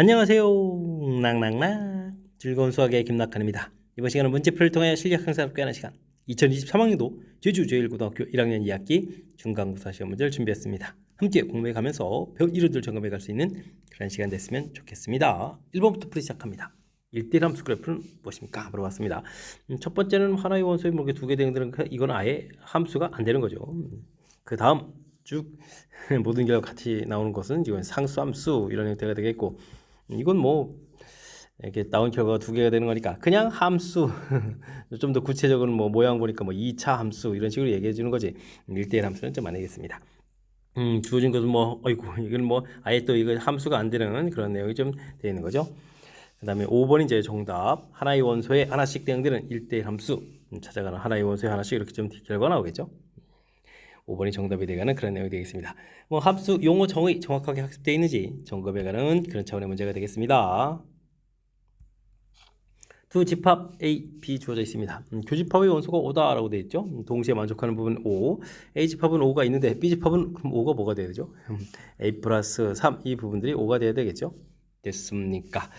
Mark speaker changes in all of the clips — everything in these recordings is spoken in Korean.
Speaker 1: 안녕하세요. 낭낭낭 즐거운 수학의 김낙한입니다. 이번 시간은 문제풀이를 통해 실력 향상을 꾀하는 시간 2023학년도 제주제일고등학교 1학년 2학기 중간고사 시험 문제를 준비했습니다. 함께 공부해 가면서 별 이루들 점검해 갈 수 있는 그런 시간 됐으면 좋겠습니다. 1번부터 풀이 시작합니다. 1대1 함수 그래프는 무엇입니까? 물어봤습니다. 첫 번째는 하나의 원소에 뭐 두 개 되는 이건 아예 함수가 안 되는 거죠. 그 다음 쭉 모든 결과 같이 나오는 것은 이건 상수함수 이런 형태가 되겠고, 이건 뭐 이렇게 나온 결과가 두 개가 되는 거니까 그냥 함수 좀 더 구체적으로 뭐 모양 보니까 뭐 2차 함수 이런 식으로 얘기해 주는 거지. 1대1 함수는 좀 안 되겠습니다. 주어진 것은 뭐 어이구 이건 뭐 아예 또 이거 함수가 안 되는 그런 내용이 좀 되어 있는 거죠. 그 다음에 5번 이제 정답, 하나의 원소에 하나씩 대응되는 1대1 함수 찾아가는 하나의 원소에 하나씩 이렇게 좀 결과가 나오겠죠. 5번이 정답이 되가는 그런 내용이 되겠습니다. 뭐 함수 용어 정의 정확하게 학습되어 있는지 점검해 가는 그런 차원의 문제가 되겠습니다. 두 집합 A, B 주어져 있습니다. 교집합의 원소가 5다라고 되어 있죠. 동시에 만족하는 부분 5. A 집합은 5가 있는데 B 집합은 그럼 5가 뭐가 돼야 되죠? A 플러스 3 이 부분들이 5가 돼야 되겠죠. 됐습니까?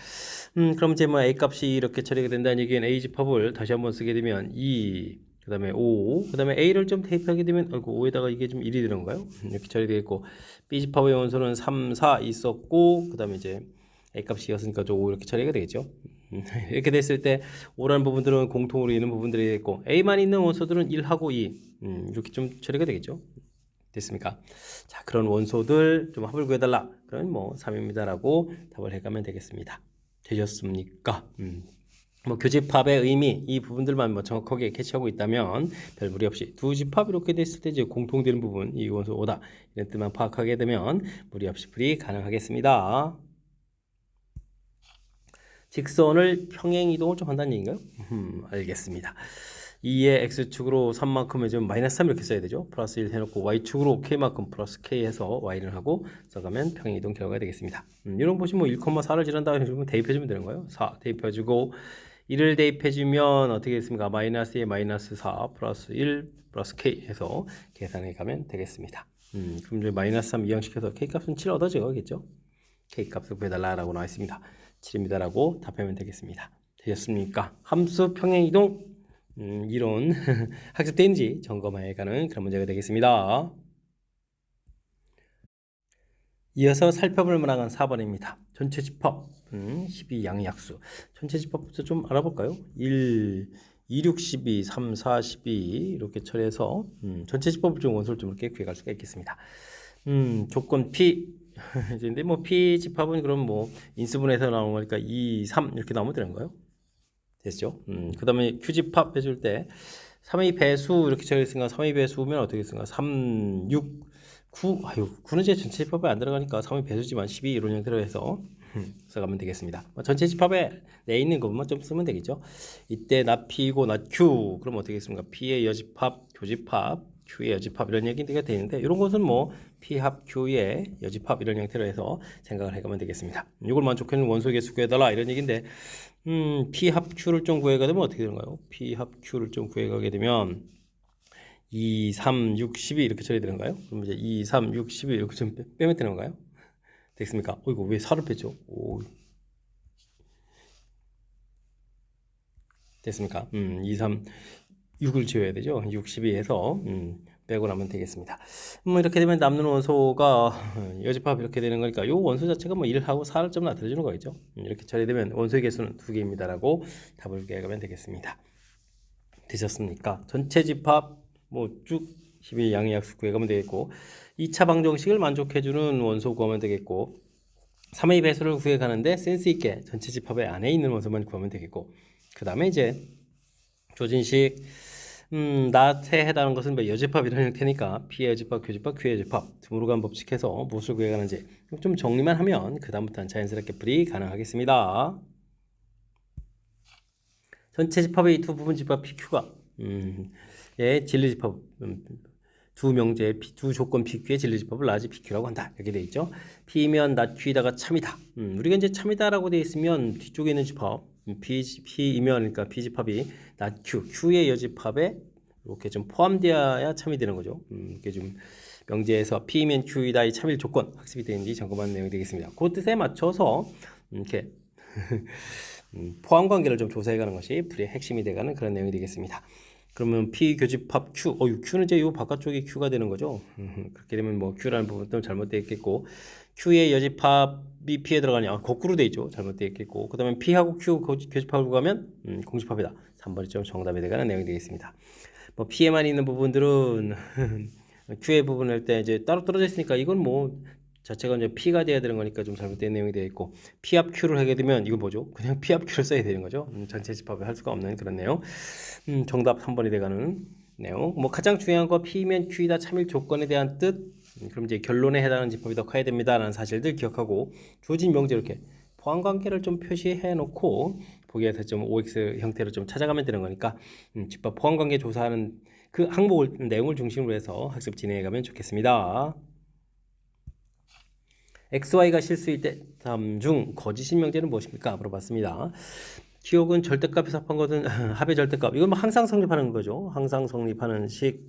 Speaker 1: 그럼 이제 뭐 A 값이 이렇게 처리가 된다는 얘기는 A 집합을 다시 한번 쓰게 되면 2, 그 다음에 5, 그 다음에 A를 좀 대입하게 되면 5에다가 이게 좀 1이 되는 건가요? 이렇게 처리되겠고, B 집합의 원소는 3, 4 있었고, 그 다음에 이제 A 값이었으니까 좀 5 이렇게 처리가 되겠죠. 이렇게 됐을 때 5라는 부분들은 공통으로 있는 부분들이 있고, A만 있는 원소들은 1하고 2 이렇게 좀 처리가 되겠죠. 됐습니까? 자, 그런 원소들 좀 합을 구해달라. 그럼 뭐 3입니다라고 답을 해가면 되겠습니다. 되셨습니까? 뭐 교집합의 의미 이 부분들만 뭐 정확하게 캐치하고 있다면 별 무리 없이 두 집합 이렇게 됐을 때 이제 공통되는 부분 이 원소 5다 이런 뜻만 파악하게 되면 무리 없이 풀이 가능하겠습니다. 직선을 평행 이동을 좀 한다는 얘기인가요? 알겠습니다. 2의 x축으로 3만큼 해주면 마이너스 3 이렇게 써야 되죠. 플러스 1 해놓고 y축으로 k만큼 플러스 k 해서 y를 하고 써가면 평행 이동 결과가 되겠습니다. 이런 것이 뭐 1,4를 지른다 해주면 대입해주면 되는 거예요. 4 대입해주고 1을 대입해주면 어떻게 됐습니까? 마이너스에 마이너스 4 플러스 1 플러스 k 해서 계산해 가면 되겠습니다. 그럼 이제 마이너스 3 이항시켜서 k 값은 7 얻어져야겠죠? k 값을 구해달라고 나와 있습니다. 7입니다라고 답하면 되겠습니다. 되셨습니까? 함수 평행이동 이론 학습되는지 점검해 가는 그런 문제가 되겠습니다. 이어서 살펴볼 문항은 4번입니다. 전체 집합 12양약수 전체 집합부터 좀 알아볼까요? 1, 2, 6, 12, 3, 4, 12 이렇게 처리해서 전체 집합을 좀 원소를 좀 이렇게 구해갈 수가 있겠습니다. 조건 P 근데 뭐 P 집합은 그럼 뭐 인수분해에서 나오는 거니까 2, 3 이렇게 나오면 되는 거예요. 됐죠? 그 다음에 Q 집합 해줄 때 3의 배수 이렇게 처리했으니까 3의 배수면 어떻게 했으니까 3, 6, 9 아유 9는 제 전체 집합에 안 들어가니까 3의 배수지만 12 이런 형태로 해서 써가면 되겠습니다. 전체 집합에 내 있는 것만 좀 쓰면 되겠죠. 이때 나 P이고 나 Q 그럼 어떻게 했습니까? P의 여집합, 교집합 Q의 여집합 이런 얘기가 되는데 이런 것은 뭐 P합 Q의 여집합 이런 형태로 해서 생각을 해가면 되겠습니다. 이걸 만족하는 원소 개수 구해달라 이런 얘기인데 P합 Q를 좀 구해가 되면 어떻게 되는가요? P합 Q를 좀 구해가게 되면 2, 3, 6, 12 이렇게 처리되는가요? 그럼 이제 2, 3, 6, 12 이렇게 좀 빼면 되는 건가요? 됐습니까? 이거 왜 4를 뺐죠? 오. 됐습니까? 2, 3, 6을 지워야 되죠. 6, 12에서 빼고 나면 되겠습니다. 뭐 이렇게 되면 남는 원소가 여집합 이렇게 되는 거니까 이 원소 자체가 뭐 1하고 4를 좀 나타내주는 거겠죠. 이렇게 처리되면 원소의 개수는 2개입니다라고 답을 구해가면 되겠습니다. 되셨습니까? 전체 집합 뭐 쭉 12양의약수 구해가면 되겠고 2차 방정식을 만족해주는 원소 구하면 되겠고 3의 배수를 구해가는데 센스 있게 전체 집합의 안에 있는 원소만 구하면 되겠고 그 다음에 이제 조진식 나한테 해당하는 것은 뭐 여집합 이런 형태니까 P의 여집합, 교집합, Q의 여집합 등으로 간 법칙해서 무엇을 구해가는지 좀 정리만 하면 그 다음부터는 자연스럽게 풀이 가능하겠습니다. 전체 집합의 두 부분 집합 PQ가 예, 진리집합 두 명제 두 조건 PQ의 진리집합을 라지 PQ라고 한다. 이렇게 돼 있죠. P면 나 Q이다가 참이다. 우리가 이제 참이다라고 돼 있으면 뒤쪽에 있는 집합 P이면 그러니까 P집합이 나 Q, Q의 여집합에 이렇게 좀 포함되어야 참이 되는 거죠. 이렇게 좀 명제에서 P면 Q이다 이 참일 조건 학습이 되는지 점검하는 내용이 되겠습니다. 그 뜻에 맞춰서 이렇게 포함 관계를 좀 조사해가는 것이 풀이의 핵심이 돼가는 그런 내용이 되겠습니다. 그러면 P 교집합 Q, Q는 이제 요 바깥쪽이 Q가 되는 거죠. 그렇게 되면 뭐 Q라는 부분도 잘못되어 있겠고, Q의 여집합이 P에 들어가냐, 거꾸로 돼 있죠. 잘못되어 있겠고, 그 다음에 P하고 Q 교집합을 구하면 공집합이다. 3번이 좀 정답이 되가는 내용이 되겠습니다. 뭐 P에만 있는 부분들은 Q의 부분을 할 때 이제 따로 떨어져 있으니까 이건 뭐 자체가 이제 P가 돼야 되는 거니까 좀 잘못된 내용이 되어 있고, P 합 Q를 하게 되면 이거 뭐죠? 그냥 P 합 Q를 써야 되는 거죠. 전체 집합을 할 수가 없는 그런 내용. 정답 3번이 돼가는 내용. 뭐 가장 중요한 거 P면 Q이다 참일 조건에 대한 뜻. 그럼 이제 결론에 해당하는 집합이 더 커야 됩니다라는 사실들 기억하고, 주어진 명제 이렇게 포함 관계를 좀 표시해 놓고 보기에서 좀 OX 형태로 좀 찾아가면 되는 거니까 집합 포함 관계 조사하는 그 항목을 내용을 중심으로 해서 학습 진행해 가면 좋겠습니다. XY가 실수일 때 다음 중 거짓인 명제는 무엇입니까? 물어봤습니다. 기억은 절대값에서 합한 것은 합의 절대값. 이건 뭐 항상 성립하는 거죠. 항상 성립하는 식.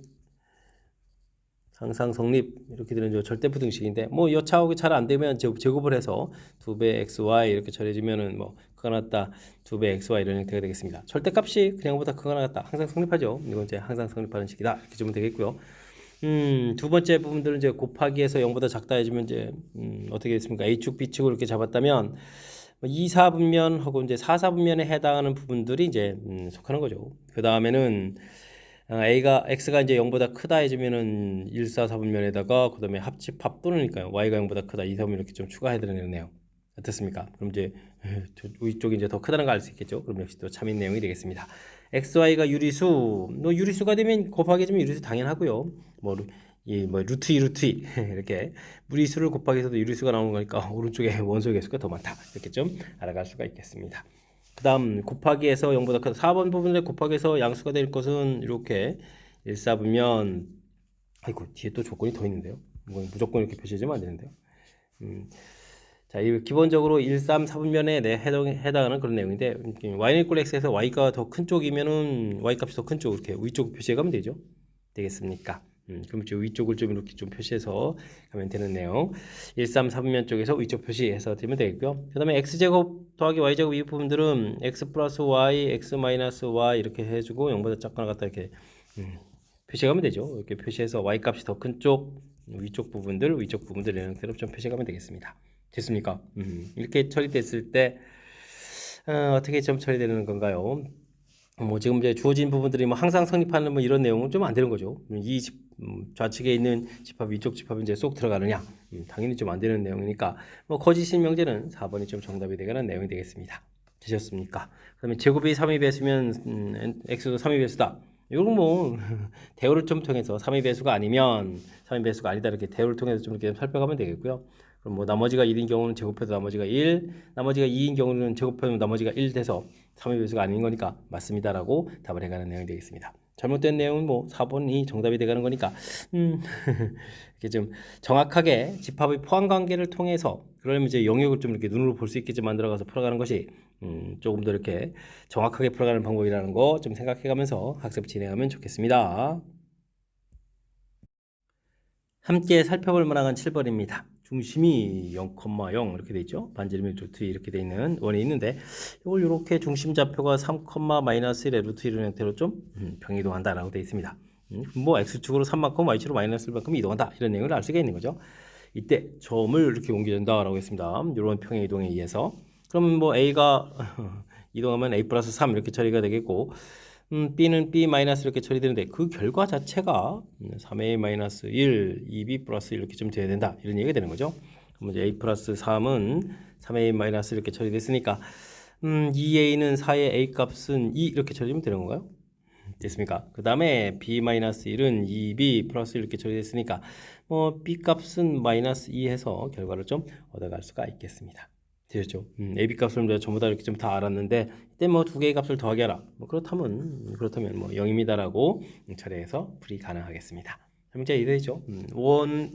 Speaker 1: 항상 성립 이렇게 되는 절대부등식인데 뭐 여차하고 잘 안 되면 제곱을 해서 2배 xy 이렇게 처리해주면은 뭐 크가 나왔다 2배 xy 이런 형태가 되겠습니다. 절대값이 그냥보다 크가 나왔다 항상 성립하죠. 이건 이제 항상 성립하는 식이다 이렇게 주면 되겠고요. 두 번째 부분들은 이제 곱하기에서 0보다 작다 해주면 이제 어떻게 됐습니까? A축 B축을 이렇게 잡았다면 2, 4분면하고 이제 4, 4분면에 해당하는 부분들이 이제 속하는 거죠. 그 다음에는 X가 이제 0보다 크다 해주면은 1, 4, 4분면에다가 그 다음에 합집합 또는니까요. Y가 0보다 크다 2, 4분면 이렇게 좀 추가해야 되네요. 어떻습니까? 그럼 이제 위쪽이 이제 더 크다는 걸 알 수 있겠죠. 그럼 역시 또 참인 내용이 되겠습니다. XY가 유리수, 뭐 유리수가 되면 곱하기 해주면 유리수 당연하고요. 뭐 루트 2 루트 2 이렇게 무리수를 곱하기해서도 유리수가 나오는 거니까 오른쪽에 원소의 개수가 더 많다 이렇게 좀 알아갈 수가 있겠습니다. 그 다음 곱하기에서 0보다 크다 4번 부분에 곱하기해서 양수가 될 것은 이렇게 1, 4분면 아이고 뒤에 또 조건이 더 있는데요. 이건 무조건 이렇게 표시해주면 안 되는데요. 자, 이 기본적으로 1, 3, 4분면에 해당하는 그런 내용인데 y는 이꼴 x에서 y가 더 큰 쪽이면은 y 값이 더 큰 쪽 이렇게 위쪽 표시해 가면 되죠. 되겠습니까? 그럼 저 위쪽을 좀 이렇게 좀 표시해서 가면 되는 내용 1, 3, 4분면 쪽에서 위쪽 표시해서 되면 되겠고요. 그 다음에 x제곱 더하기 y제곱 이 부분들은 x 플러스 y, x 마이너스 y 이렇게 해주고 0보다 작거나 같다 이렇게 표시하면 되죠. 이렇게 표시해서 y 값이 더 큰 쪽 위쪽 부분들 이런 형태로 좀 표시하면 되겠습니다. 됐습니까? 이렇게 처리됐을 때 어떻게 좀 처리되는 건가요? 뭐 지금 이제 주어진 부분들이 뭐 항상 성립하는 뭐 이런 내용은 좀 안 되는 거죠. 이 좌측에 있는 집합 위쪽 집합이 이제 쏙 들어가느냐? 당연히 좀 안 되는 내용이니까 뭐 거짓인 명제는 4번이 좀 정답이 되는 내용이 되겠습니다. 되셨습니까? 그다음에 제곱이 3의 배수면 x도 3의 배수다. 이건 뭐 대우를 좀 통해서 3의 배수가 아니면 3의 배수가 아니다 이렇게 대우를 통해서 좀 이렇게 살펴가면 되겠고요. 그럼 뭐 나머지가 1인 경우는 제곱해도 나머지가 1, 나머지가 2인 경우는 제곱하면 나머지가 1 돼서 3의 배수가 아닌 거니까 맞습니다라고 답을 해가는 내용이 되겠습니다. 잘못된 내용은 뭐 4번이 정답이 돼가는 거니까 이렇게 좀 정확하게 집합의 포함 관계를 통해서 그러면 이제 영역을 좀 이렇게 눈으로 볼 수 있게 좀 만들어가서 풀어가는 것이 조금 더 이렇게 정확하게 풀어가는 방법이라는 거 좀 생각해가면서 학습 진행하면 좋겠습니다. 함께 살펴볼 만한 7번입니다. 중심이 0,0 이렇게 돼 있죠. 반지름이 루트 2 이렇게 돼 있는 원이 있는데 이걸 이렇게 중심 좌표가 3, 마이너스 1의 루트 1의 형태로 좀 평이동한다라고 돼 있습니다. 뭐 x축으로 3만큼 y축으로 마이너스 1만큼 이동한다 이런 내용을 알 수가 있는 거죠. 이때 점을 이렇게 옮겨준다라고 했습니다. 이런 평행 이동에 의해서 그럼 뭐 a가 이동하면 a 플러스 3 이렇게 처리가 되겠고 b는 b 마이너스 이렇게 처리되는데 그 결과 자체가 3a 마이너스 1, 2b 플러스 이렇게 좀 돼야 된다 이런 얘기가 되는 거죠. 그럼 이제 a 플러스 3은 3a 마이너스 이렇게 처리됐으니까 2a는 4의 a 값은 2 이렇게 처리되면 되는 건가요? 됐습니까? 그 다음에 b 마이너스 1은 2b 플러스 이렇게 처리됐으니까 뭐 b 값은 마이너스 2 해서 결과를 좀 얻어갈 수가 있겠습니다. 되셨죠? AB 값을 내가 전부 다 이렇게 좀 다 알았는데 이때 뭐 두 개의 값을 더하게 하라. 뭐 그렇다면 뭐 0입니다라고 처리해서 풀이 가능하겠습니다. 문제 이해되죠? 원을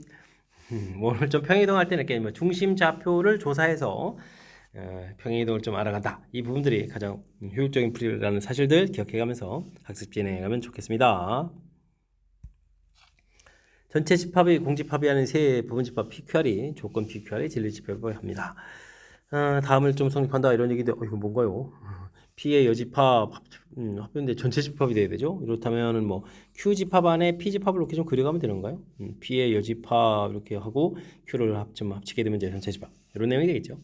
Speaker 1: 좀 평이동할 때는 이렇게 뭐 중심 좌표를 조사해서 평행이동을 좀 알아간다. 이 부분들이 가장 효율적인 풀이라는 사실들 기억해가면서 학습 진행해가면 좋겠습니다. 전체 집합의 공집합이 하는 세 부분 집합 PQR이 조건 PQR이 진리 집합을 합니다. 다음을 좀 성립한다 이런 얘기인데 이거 뭔가요? P의 여집합 합했는데 전체 집합이 돼야 되죠. 이렇다면은 뭐 Q 집합 안에 P 집합을 이렇게 좀 그려가면 되는 건가요? P의 여집합 이렇게 하고 Q를 합치게 되면 이제 전체 집합 이런 내용이 되겠죠.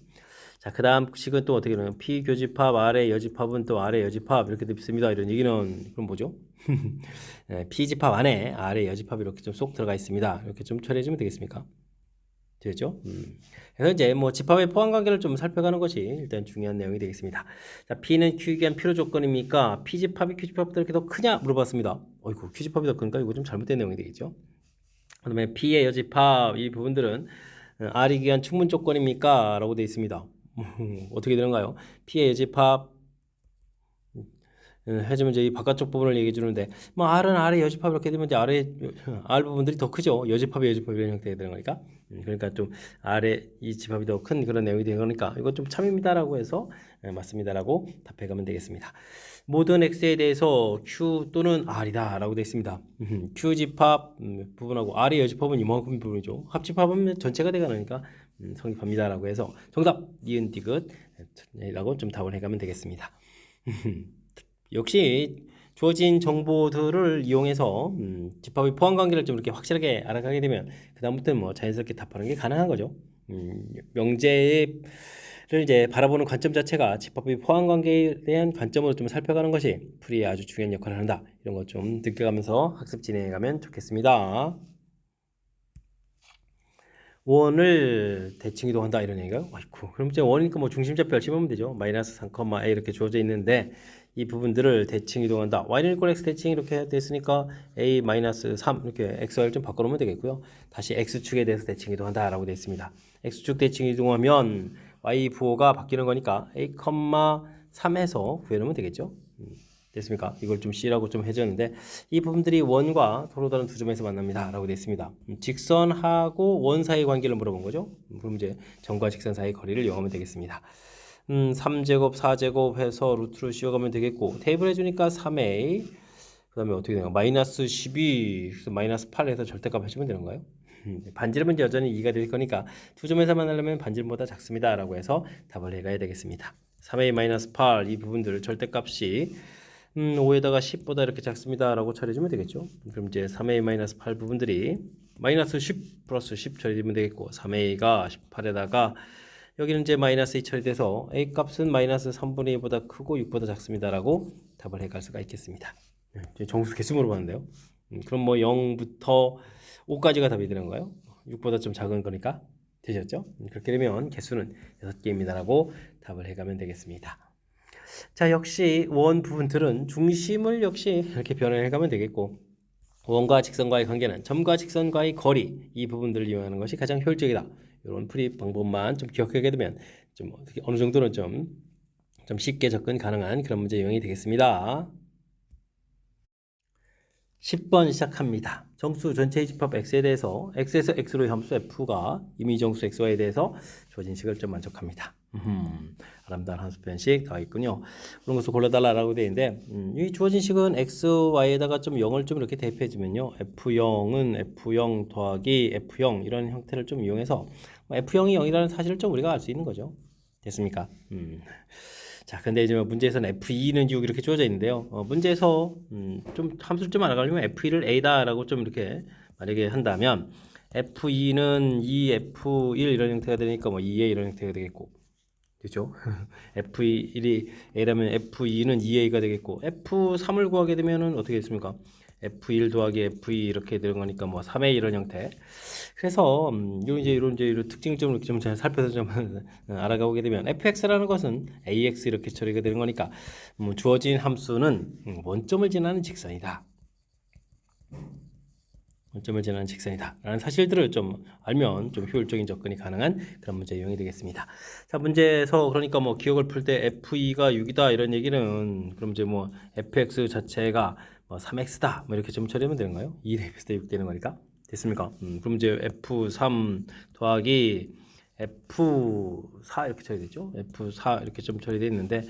Speaker 1: 자, 그 다음 식은 또 어떻게 되나요? P 교집합 아래 여집합은 또 아래 여집합 이렇게 됩니다. 이런 얘기는 그럼 뭐죠? 네, P 집합 안에 아래 여집합이 이렇게 좀 쏙 들어가 있습니다. 이렇게 좀 처리해주면 되겠습니까? 되죠? 그래서 이제 뭐 집합의 포함 관계를 좀 살펴가는 것이 일단 중요한 내용이 되겠습니다. 자, P는 Q에 대한 필요 조건입니까? P 집합이 Q 집합보다 이렇게 더 크냐 물어봤습니다. 어이구, Q 집합이 더 큰가? 이거 좀 잘못된 내용이 되겠죠? 그다음에 P의 여집합 이 부분들은 R이 귀한 충분 조건입니까? 라고 되어 있습니다. 어떻게 되는가요? P의 여집합 해주면 이제 이 바깥쪽 부분을 얘기해 주는데 뭐 R은 R의 여집합 이렇게 되면 이제 R 부분들이 더 크죠. 여집합이 이런 형태가 되는 거니까. 그러니까 좀 R의 이 집합이 더 큰 그런 내용이 되는 거니까 이거 좀 참입니다라고 해서 맞습니다라고 답해 가면 되겠습니다. 모든 X에 대해서 Q 또는 R이다라고 되어 있습니다. Q 집합 부분하고 R의 여집합은 이만큼 부분이죠. 합집합은 전체가 되가니까 성립합니다라고 해서 정답 니은 디귿이라고 좀 답을 해가면 되겠습니다. 역시 주어진 정보들을 이용해서 집합의 포함 관계를 좀 이렇게 확실하게 알아가게 되면 그 다음부터는 뭐 자연스럽게 답하는 게 가능한 거죠. 명제를 이제 바라보는 관점 자체가 집합의 포함 관계에 대한 관점으로 좀 살펴가는 것이 풀이에 아주 중요한 역할을 한다. 이런 것 좀 느껴가면서 학습 진행해가면 좋겠습니다. 원을 대칭 이동한다 이런 얘기가요? 아이고, 그럼 이제 원이니까 뭐 중심좌표 집으면 되죠. 마이너스 3,a 이렇게 주어져 있는데 이 부분들을 대칭 이동한다. y는 이꼴 x 대칭 이렇게 됐으니까 a 마이너스 3 이렇게 xy를 좀 바꿔놓으면 되겠고요. 다시 x축에 대해서 대칭 이동한다 라고 되어 있습니다. x축 대칭 이동하면 y 부호가 바뀌는 거니까 a, 3에서 구해놓으면 되겠죠. 됐습니까? 이걸 좀 C라고 좀 해줬는데 이 부분들이 원과 서로 다른 두 점에서 만납니다 라고 되어 있습니다. 직선하고 원 사이 관계를 물어본 거죠. 그럼 이제 점과 직선 사이 거리를 이용하면 되겠습니다. 3제곱 4제곱 해서 루트를 씌워가면 되겠고 테이블 해주니까 3a 그 다음에 어떻게 되나 마이너스 12 그래서 마이너스 8 해서 절대값 해주면 되는 거예요. 반지름은 여전히 2가 될 거니까 두 점에서 만나려면 반지름보다 작습니다 라고 해서 답을 해가야 되겠습니다. 3a-8 이 부분들을 절대값이 5에다가 10보다 이렇게 작습니다 라고 처리해주면 되겠죠. 그럼 이제 3a-8 부분들이 마이너스 10 플러스 10 처리되면 되겠고 3a가 18에다가 여기는 이제 마이너스 2 처리돼서 a 값은 마이너스 3분의 2보다 크고 6보다 작습니다 라고 답을 해갈 수가 있겠습니다. 정수 개수 물어봤는데요. 그럼 뭐 0부터 5까지가 답이 되는 거예요. 6보다 좀 작은 거니까 되셨죠? 그렇게 되면 개수는 6개입니다 라고 답을 해가면 되겠습니다. 자, 역시 원 부분들은 중심을 역시 이렇게 변형해 가면 되겠고 원과 직선과의 관계는 점과 직선과의 거리 이 부분들을 이용하는 것이 가장 효율적이다. 이런 풀이 방법만 좀 기억하게 되면 좀 어느 정도는 좀 쉽게 접근 가능한 그런 문제 유형이 되겠습니다. 10번 시작합니다. 정수 전체의 집합 x에 대해서 x에서 x로의 함수 f가 임의 정수 xy에 대해서 주어진 식을 좀 만족합니다. 아름다운 함수 표현식 나와 있군요. 그런 것을 골라달라고 되어 있는데 이 주어진 식은 x, y에다가 좀 0을 좀 이렇게 대입해 주면요. f0은 f0 더하기 f0 이런 형태를 좀 이용해서 f0이 0이라는 사실을 좀 우리가 알 수 있는 거죠. 됐습니까? 자, 근데 이제 문제에서는 f2는 6 이렇게 주어져 있는데요. 문제에서 좀 함수를 좀 알아가려면 f1을 a다라고 좀 이렇게 만약에 한다면 f2는 2f1 이런 형태가 되니까 뭐 2a 이런 형태가 되겠고 그렇죠? f1이 a라면 f2는 2a가 되겠고 f3을 구하게 되면은 어떻게 됐습니까? f1 더하기 f2 이렇게 되는 거니까 뭐 3a 이런 형태. 그래서 이런 특징점을 좀 잘 살펴서 좀 알아가 보게 되면 fx라는 것은 ax 이렇게 처리가 되는 거니까 주어진 함수는 원점을 지나는 직선이다. 원점을 지나는 직선이다 라는 사실들을 좀 알면 좀 효율적인 접근이 가능한 그런 문제 유형이 되겠습니다. 자, 문제에서 그러니까 뭐 기억을 풀 때 f2가 6이다 이런 얘기는 그럼 이제 뭐 fx 자체가 뭐 3x다 뭐 이렇게 좀 처리하면 되는가요? 2 대입했을 때 6 되는 거니까 됐습니까? 그럼 이제 f3 더하기 f4 이렇게 처리되죠? f4 이렇게 좀 처리되어 있는데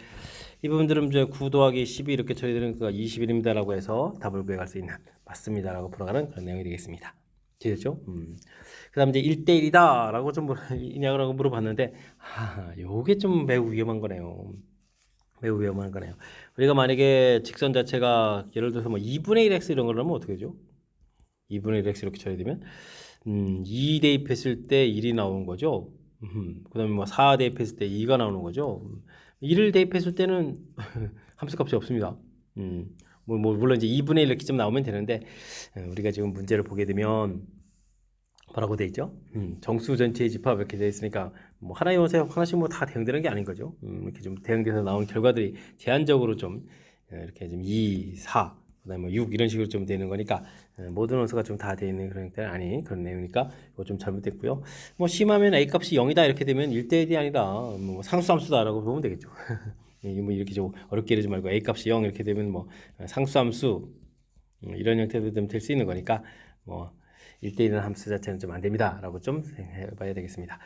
Speaker 1: 이 부분들은 이제 9 더하기 12 이렇게 처리되는 거가 21입니다 라고 해서 답을 구해갈 수 있는 맞습니다 라고 풀어가는 그런 내용이 되겠습니다. 되죠? 그 다음 이제 1대1이다 라고 좀 이냐고 물어봤는데, 요게 좀 매우 위험한 거네요. 매우 위험한 거네요. 우리가 만약에 직선 자체가 예를 들어서 뭐 2분의 1x 이런 거라면 어떻게 되죠? 2분의 1x 이렇게 처리 되면 2 대입했을 때 1이 나오는 거죠. 그 다음에 뭐 4 대입했을 때 2가 나오는 거죠. 1을 대입했을 때는 함수값이 없습니다. 물론 이제 2분의 1 이렇게 좀 나오면 되는데, 우리가 지금 문제를 보게 되면 뭐라고 돼 있죠? 정수 전체의 집합 이렇게 돼 있으니까 뭐 하나의 원소에 하나씩 뭐 다 대응되는 게 아닌 거죠. 이렇게 좀 대응돼서 나온 결과들이 제한적으로 좀 이렇게 좀 2, 4, 그다음에 뭐 6 이런 식으로 좀 되는 거니까 모든 원소가 좀 다 돼 있는 그런 게 아닌 그런 내용이니까 이거 좀 잘못됐고요. 뭐 심하면 a 값이 0이다 이렇게 되면 1대1이 아니라 뭐 상수함수다라고 보면 되겠죠. 뭐 이렇게 좀 어렵게 이러지 말고 a 값이 0 이렇게 되면 뭐 상수함수 이런 형태도 좀 될 수 있는 거니까 뭐 1대1은 함수 자체는 좀 안 됩니다 라고 좀 해봐야 되겠습니다.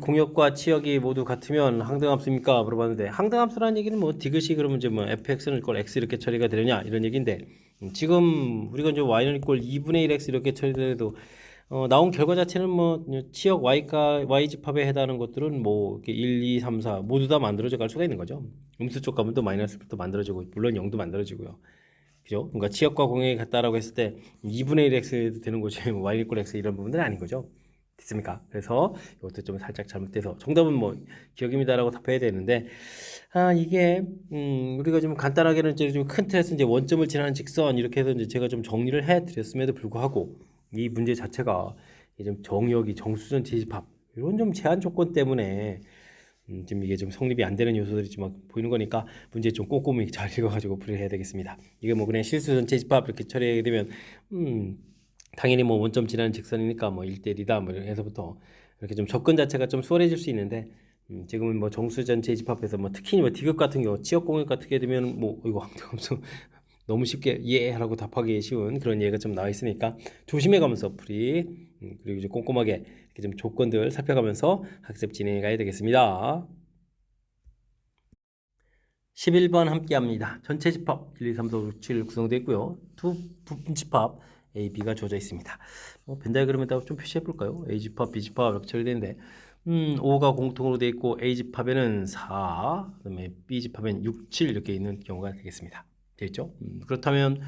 Speaker 1: 공역과 치역이 모두 같으면 항등함수입니까? 물어봤는데, 항등함수라는 얘기는 뭐 디귿이 그러면 이제 뭐 fx는 이꼴 x 이렇게 처리가 되느냐 이런 얘기인데, 지금 우리가 이제 y는 이꼴 2분의 1x 이렇게 처리돼도 나온 결과 자체는 뭐 치역 y가 y 집합에 해당하는 것들은 뭐 이렇게 1, 2, 3, 4 모두 다 만들어져 갈 수가 있는 거죠. 음수 쪽 가면 또 마이너스부터 만들어지고 물론 0도 만들어지고요. 그죠? 그러니까 치역과 공역이 같다라고 했을 때 2분의 1x 되는 거지 y 이꼴 x 이런 부분들은 아닌 거죠. 됐습니까? 그래서 이것도 좀 살짝 잘못돼서 정답은 뭐 기억입니다라고 답해야 되는데, 이게 우리가 좀 간단하게는 이제 좀 큰 틀에서 이제 원점을 지나는 직선 이렇게 해서 이제 제가 좀 정리를 해 드렸음에도 불구하고 이 문제 자체가 좀 정역이 정수전 제집합 이런 좀 제한 조건 때문에 지금 이게 좀 성립이 안 되는 요소들이 좀 보이는 거니까 문제 좀 꼼꼼히 잘 읽어가지고 풀이해야 되겠습니다. 이게 뭐 그냥 실수 전체 집합 이렇게 처리하게 되면 당연히 뭐 원점 지나는 직선이니까 뭐 1대1이다 뭐 이렇게 해서부터 이렇게 좀 접근 자체가 좀 수월해질 수 있는데, 지금은 뭐 정수 전체 집합에서 뭐 특히 뭐 디귿 같은 경우 치역 공역 같게 되면 뭐 이거 항등함수 너무 쉽게 예 하라고 답하기 쉬운 그런 예가 좀 나와 있으니까 조심해 가면서 풀이 그리고 이제 꼼꼼하게 이렇게 좀 조건들 살펴가면서 학습 진행해 가야 되겠습니다. 11번 함께 합니다. 전체 집합 1, 2, 3, 4, 5, 6, 7 구성되어 있고요. 두 부분 집합 A, B가 주어져 있습니다. 벤다이그램에다가 좀 표시해 볼까요? A 집합, B 집합 이렇게 처리되는데 5가 공통으로 되어 있고 A 집합에는 4, 그다음에 B 집합에는 6, 7 이렇게 있는 경우가 되겠습니다. 되겠죠? 그렇다면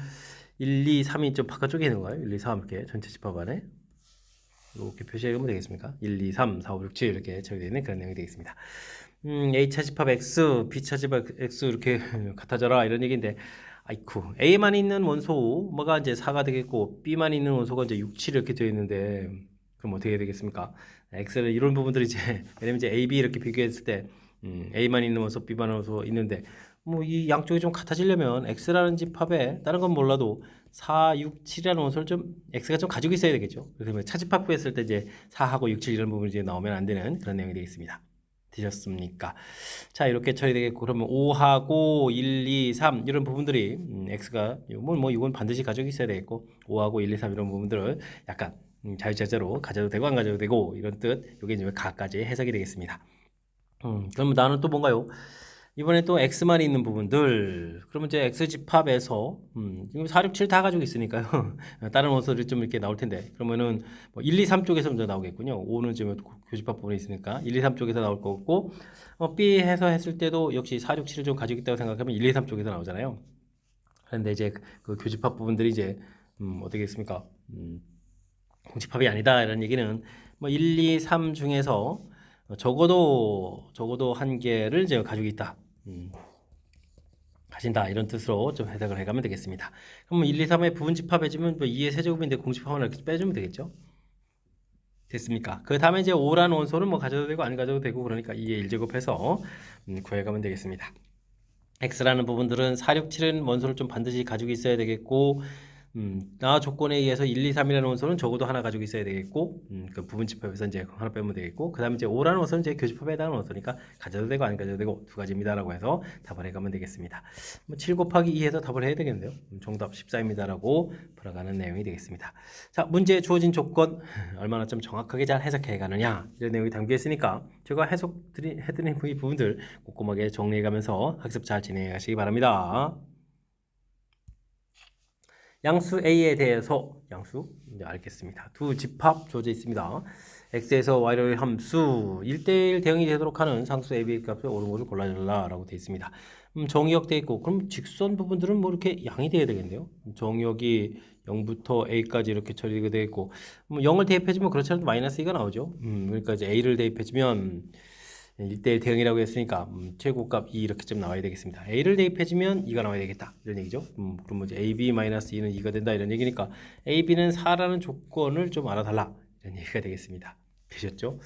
Speaker 1: 1, 2, 3이 좀 바깥쪽에 있는 거예요. 1, 2, 3 이렇게 전체 집합 안에 이렇게 표시하면 되겠습니까? 1, 2, 3, 4, 5, 6, 7 이렇게 처리되어 있는 그런 내용이 되겠습니다. A차 집합 X, B차 집합 X 이렇게 같아져라 이런 얘기인데, 아이쿠 A만 있는 원소가 이제 4가 되겠고 B만 있는 원소가 이제 6, 7 이렇게 되어 있는데 그럼 어떻게 되겠습니까? X는 이런 부분들이 이제 왜냐면 이제 A, B 이렇게 비교했을 때 A만 있는 원소, B만 있는 원소 있는데 뭐 이 양쪽이 좀 같아지려면 X라는 집합에 다른 건 몰라도 4, 6, 7이라는 원소를 좀 X가 좀 가지고 있어야 되겠죠. 그래서 차집합 구했을 때 이제 4하고 6, 7 이런 부분이 이제 나오면 안 되는 그런 내용이 되겠습니다. 되셨습니까? 자, 이렇게 처리되겠고, 그러면 5하고 1, 2, 3 이런 부분들이 x가 뭐 이건 반드시 가지고 있어야 되겠고, 5하고 1, 2, 3 이런 부분들을 약간 자유자재로 가져도 되고 안 가져도 되고 이런 뜻, 이게 이제 가까지 해석이 되겠습니다. 그러면 나는 또 뭔가요? 이번에 또 x만 있는 부분들, 그러면 이제 x 집합에서 지금 4, 6, 7 다 가지고 있으니까요. 다른 원소들이 좀 이렇게 나올 텐데, 그러면은 뭐 1, 2, 3 쪽에서 먼저 나오겠군요. 5는 지금 교집합 부분에 있으니까 1, 2, 3 쪽에서 나올 거고, B 해서 했을 때도 역시 4, 6, 7을 좀 가지고 있다고 생각하면 1, 2, 3 쪽에서 나오잖아요. 그런데 이제 그 교집합 부분들이 이제 어떻겠습니까? 공집합이 아니다 이런 얘기는 뭐 1, 2, 3 중에서 적어도 한 개를 이제 가지고 있다. 가진다 이런 뜻으로 좀 해석을 해가면 되겠습니다. 그럼 1, 2, 3의 부분 집합해주면 뭐 2의 세제곱인데 공집합을 이렇게 빼주면 되겠죠? 됐습니까? 그 다음에 이제 5라는 원소는 뭐 가져도 되고 안 가져도 되고 그러니까 2의 1제곱해서 구해가면 되겠습니다. x라는 부분들은 4, 6, 7은 원소를 좀 반드시 가지고 있어야 되겠고, 나 조건에 의해서 1, 2, 3이라는 원소는 적어도 하나 가지고 있어야 되겠고, 그 부분 집합에서 이제 하나 빼면 되겠고, 그 다음에 이제 5라는 원소는 이제 교집합에 해당하는 원소니까 가져도 되고 안 가져도 되고 두 가지입니다라고 해서 답을 해가면 되겠습니다. 7 곱하기 2 해서 답을 해야 되겠는데요. 정답 14입니다라고 풀어가는 내용이 되겠습니다. 자, 문제에 주어진 조건 얼마나 좀 정확하게 잘 해석해 가느냐 이런 내용이 담겨 있으니까 제가 해드린 이 부분들 꼼꼼하게 정리해 가면서 학습 잘 진행해 가시기 바랍니다. 양수 A에 대해서 양수 이제 알겠습니다. 두 집합 주어져 있습니다. x에서 y를 함수 1대1 대응이 되도록 하는 상수 a, b 값의 옳은 것을 골라달라 라고 되어 있습니다. 정의역 되어 있고 그럼 직선 부분들은 뭐 이렇게 양이 돼야 되겠네요. 정의역이 0부터 a까지 이렇게 처리가 되어 있고 0을 대입해주면 그렇지 않아도 마이너스 2가 나오죠. 그러니까 이제 a를 대입해주면 1대1 대응이라고 했으니까 최고값 2 이렇게 좀 나와야 되겠습니다. a를 대입해주면 2가 나와야 되겠다 이런 얘기죠. 그럼 이제 ab-2는 2가 된다 이런 얘기니까 ab는 4라는 조건을 좀 알아달라 이런 얘기가 되겠습니다. 되셨죠?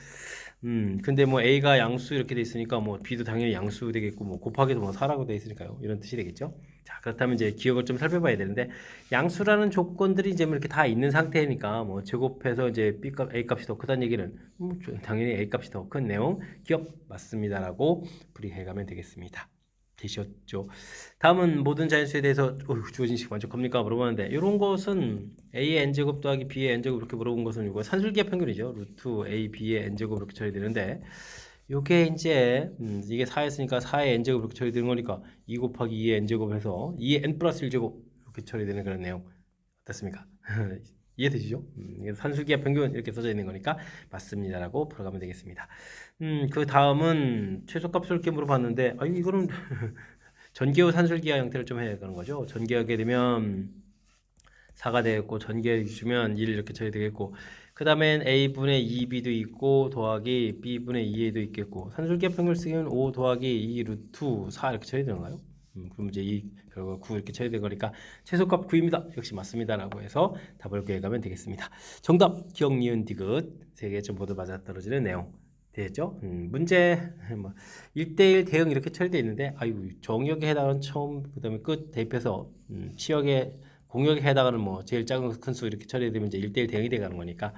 Speaker 1: 근데 뭐 a가 양수 이렇게 돼 있으니까 뭐 b도 당연히 양수 되겠고 뭐 곱하기도 뭐 4라고 돼 있으니까요. 이런 뜻이 되겠죠? 자, 그렇다면 이제 기억을 좀 살펴봐야 되는데 양수라는 조건들이 이제 뭐 이렇게 다 있는 상태니까 뭐 제곱해서 이제 b 값 a 값이 더 크다는 얘기는 당연히 a 값이 더 큰 내용 기억 맞습니다라고 풀이해 가면 되겠습니다. 되셨죠? 다음은 모든 자연수에 대해서 주어진 식 만족합니까? 물어보는데 이런 것은 a의 n제곱 더하기 b의 n제곱 이렇게 물어본 것은 이거 산술기의 평균이죠. 루트 a, b의 n제곱 이렇게 처리되는데 요게 이제 이게 4였으니까 4의 n제곱 이렇게 처리되는 거니까 2 곱하기 2의 n제곱 해서 2의 n 플러스 1제곱 이렇게 처리되는 그런 내용 어떻습니까? 이해되시죠? 이게 산술기의 평균 이렇게 써져 있는 거니까 맞습니다라고 풀어가면 되겠습니다. 그 다음은 최소값을 이렇게 물어봤는데 이거는 전개후 산술기하 형태를 좀 해야 되는 거죠. 전개하게 되면 4가 되겠고 전개 주면 1 이렇게 쳐야 되겠고 그 다음엔 a분의 2b도 있고 더하기 b분의 2a도 있겠고 산술기하 평균을 쓰면 5 더하기 2 루트 4 이렇게 쳐야 되는가요? 그럼 이제 이 결과 9 이렇게 쳐야 되는 거니까 최소값 9입니다. 역시 맞습니다라고 해서 답을 구해가면 되겠습니다. 정답 기억 니은 디귿 3개 좀 모두 맞아떨어지는 내용 되겠죠? 문제 뭐 1대1 대응 이렇게 처리되어 있는데 정역에 해당하는 처음 그 다음에 끝 대입해서 치역에 공역에 해당하는 뭐 제일 작은 큰 수 이렇게 처리되면 이제 1대1 대응이 돼가는 거니까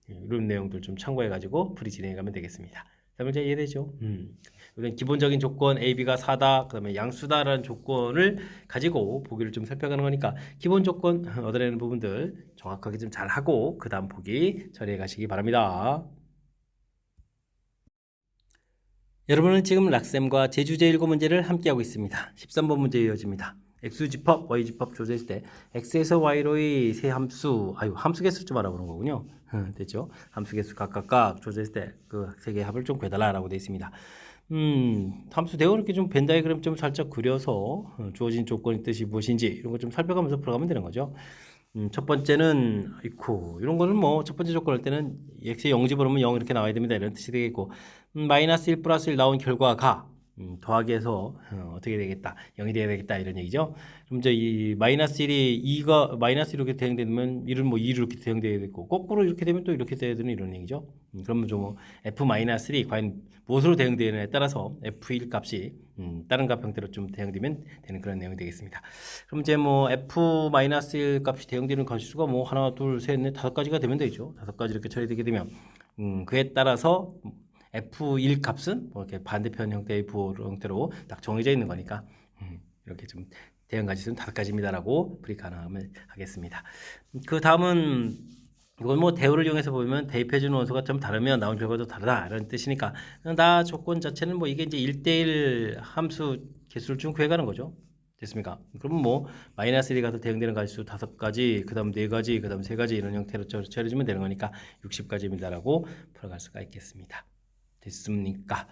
Speaker 1: 이런 내용들 좀 참고해 가지고 풀이 진행해 가면 되겠습니다. 자, 문제 이해되죠? 우선 기본적인 조건 A, B가 4다, 그 다음에 양수다라는 조건을 가지고 보기를 좀 살펴가는 거니까 기본 조건 얻어내는 부분들 정확하게 좀 잘 하고 그 다음 보기 처리해 가시기 바랍니다. 여러분은 지금 락쌤과 제주제 7문제를 함께하고 있습니다. 13번 문제 이어집니다. x집합, y집합 조제했을 때 x에서 y로의 세 함수, 함수 개수 좀 알아보는 거군요. 됐죠? 함수 개수 각각 조제했을 때 그 세 개의 합을 좀 구해달라고 되어 있습니다. 함수 대응 이렇게 좀 벤 다이그램 좀 살짝 그려서 주어진 조건의 뜻이 무엇인지 이런 거 좀 살펴가면서 풀어가면 되는 거죠. 첫 번째는 이런 거는 뭐 첫 번째 조건 할 때는 x에 0 집어넣으면 0 이렇게 나와야 됩니다. 이런 뜻이 되겠고 마이너스 1 플러스 1 나온 결과가 더하기해서 어떻게 되겠다 0이 돼야 되겠다 이런 얘기죠. 그럼 이제 이 마이너스 1이 2가 마이너스 이렇게 대응되면 1은 뭐 2로 이렇게 대응돼야 되고 거꾸로 이렇게 되면 또 이렇게 돼야 되는 이런 얘기죠. 그러면 좀 f 마이너스 1이 과연 무엇으로 대응되느냐에 따라서 f1 값이 다른 값 형태로 좀 대응되면 되는 그런 내용이 되겠습니다. 그럼 이제 뭐 f 마이너스 1 값이 대응되는 가지수가 뭐 하나 둘 셋 넷 다섯 가지가 되면 되죠. 다섯 가지 이렇게 처리되게 되면 그에 따라서 F1 값은 뭐 이렇게 반대편 형태의 부호 형태로 딱 정해져 있는 거니까 이렇게 좀 대응 가지수는 5가지입니다라고 풀이 가능하면 하겠습니다. 그 다음은 이건 뭐 대우를 이용해서 보면 대입해주는 원소가 좀 다르면 나온 결과도 다르다 이런 뜻이니까 나 조건 자체는 뭐 이게 이제 1대1 함수 개수를 좀 구해가는 거죠. 됐습니까? 그러면 뭐 마이너스 1이 가서 대응되는 가지수 5가지, 그 다음 4가지, 그 다음 3가지 이런 형태로 처리해주면 되는 거니까 60가지입니다라고 풀어갈 수가 있겠습니다. 됐습니까?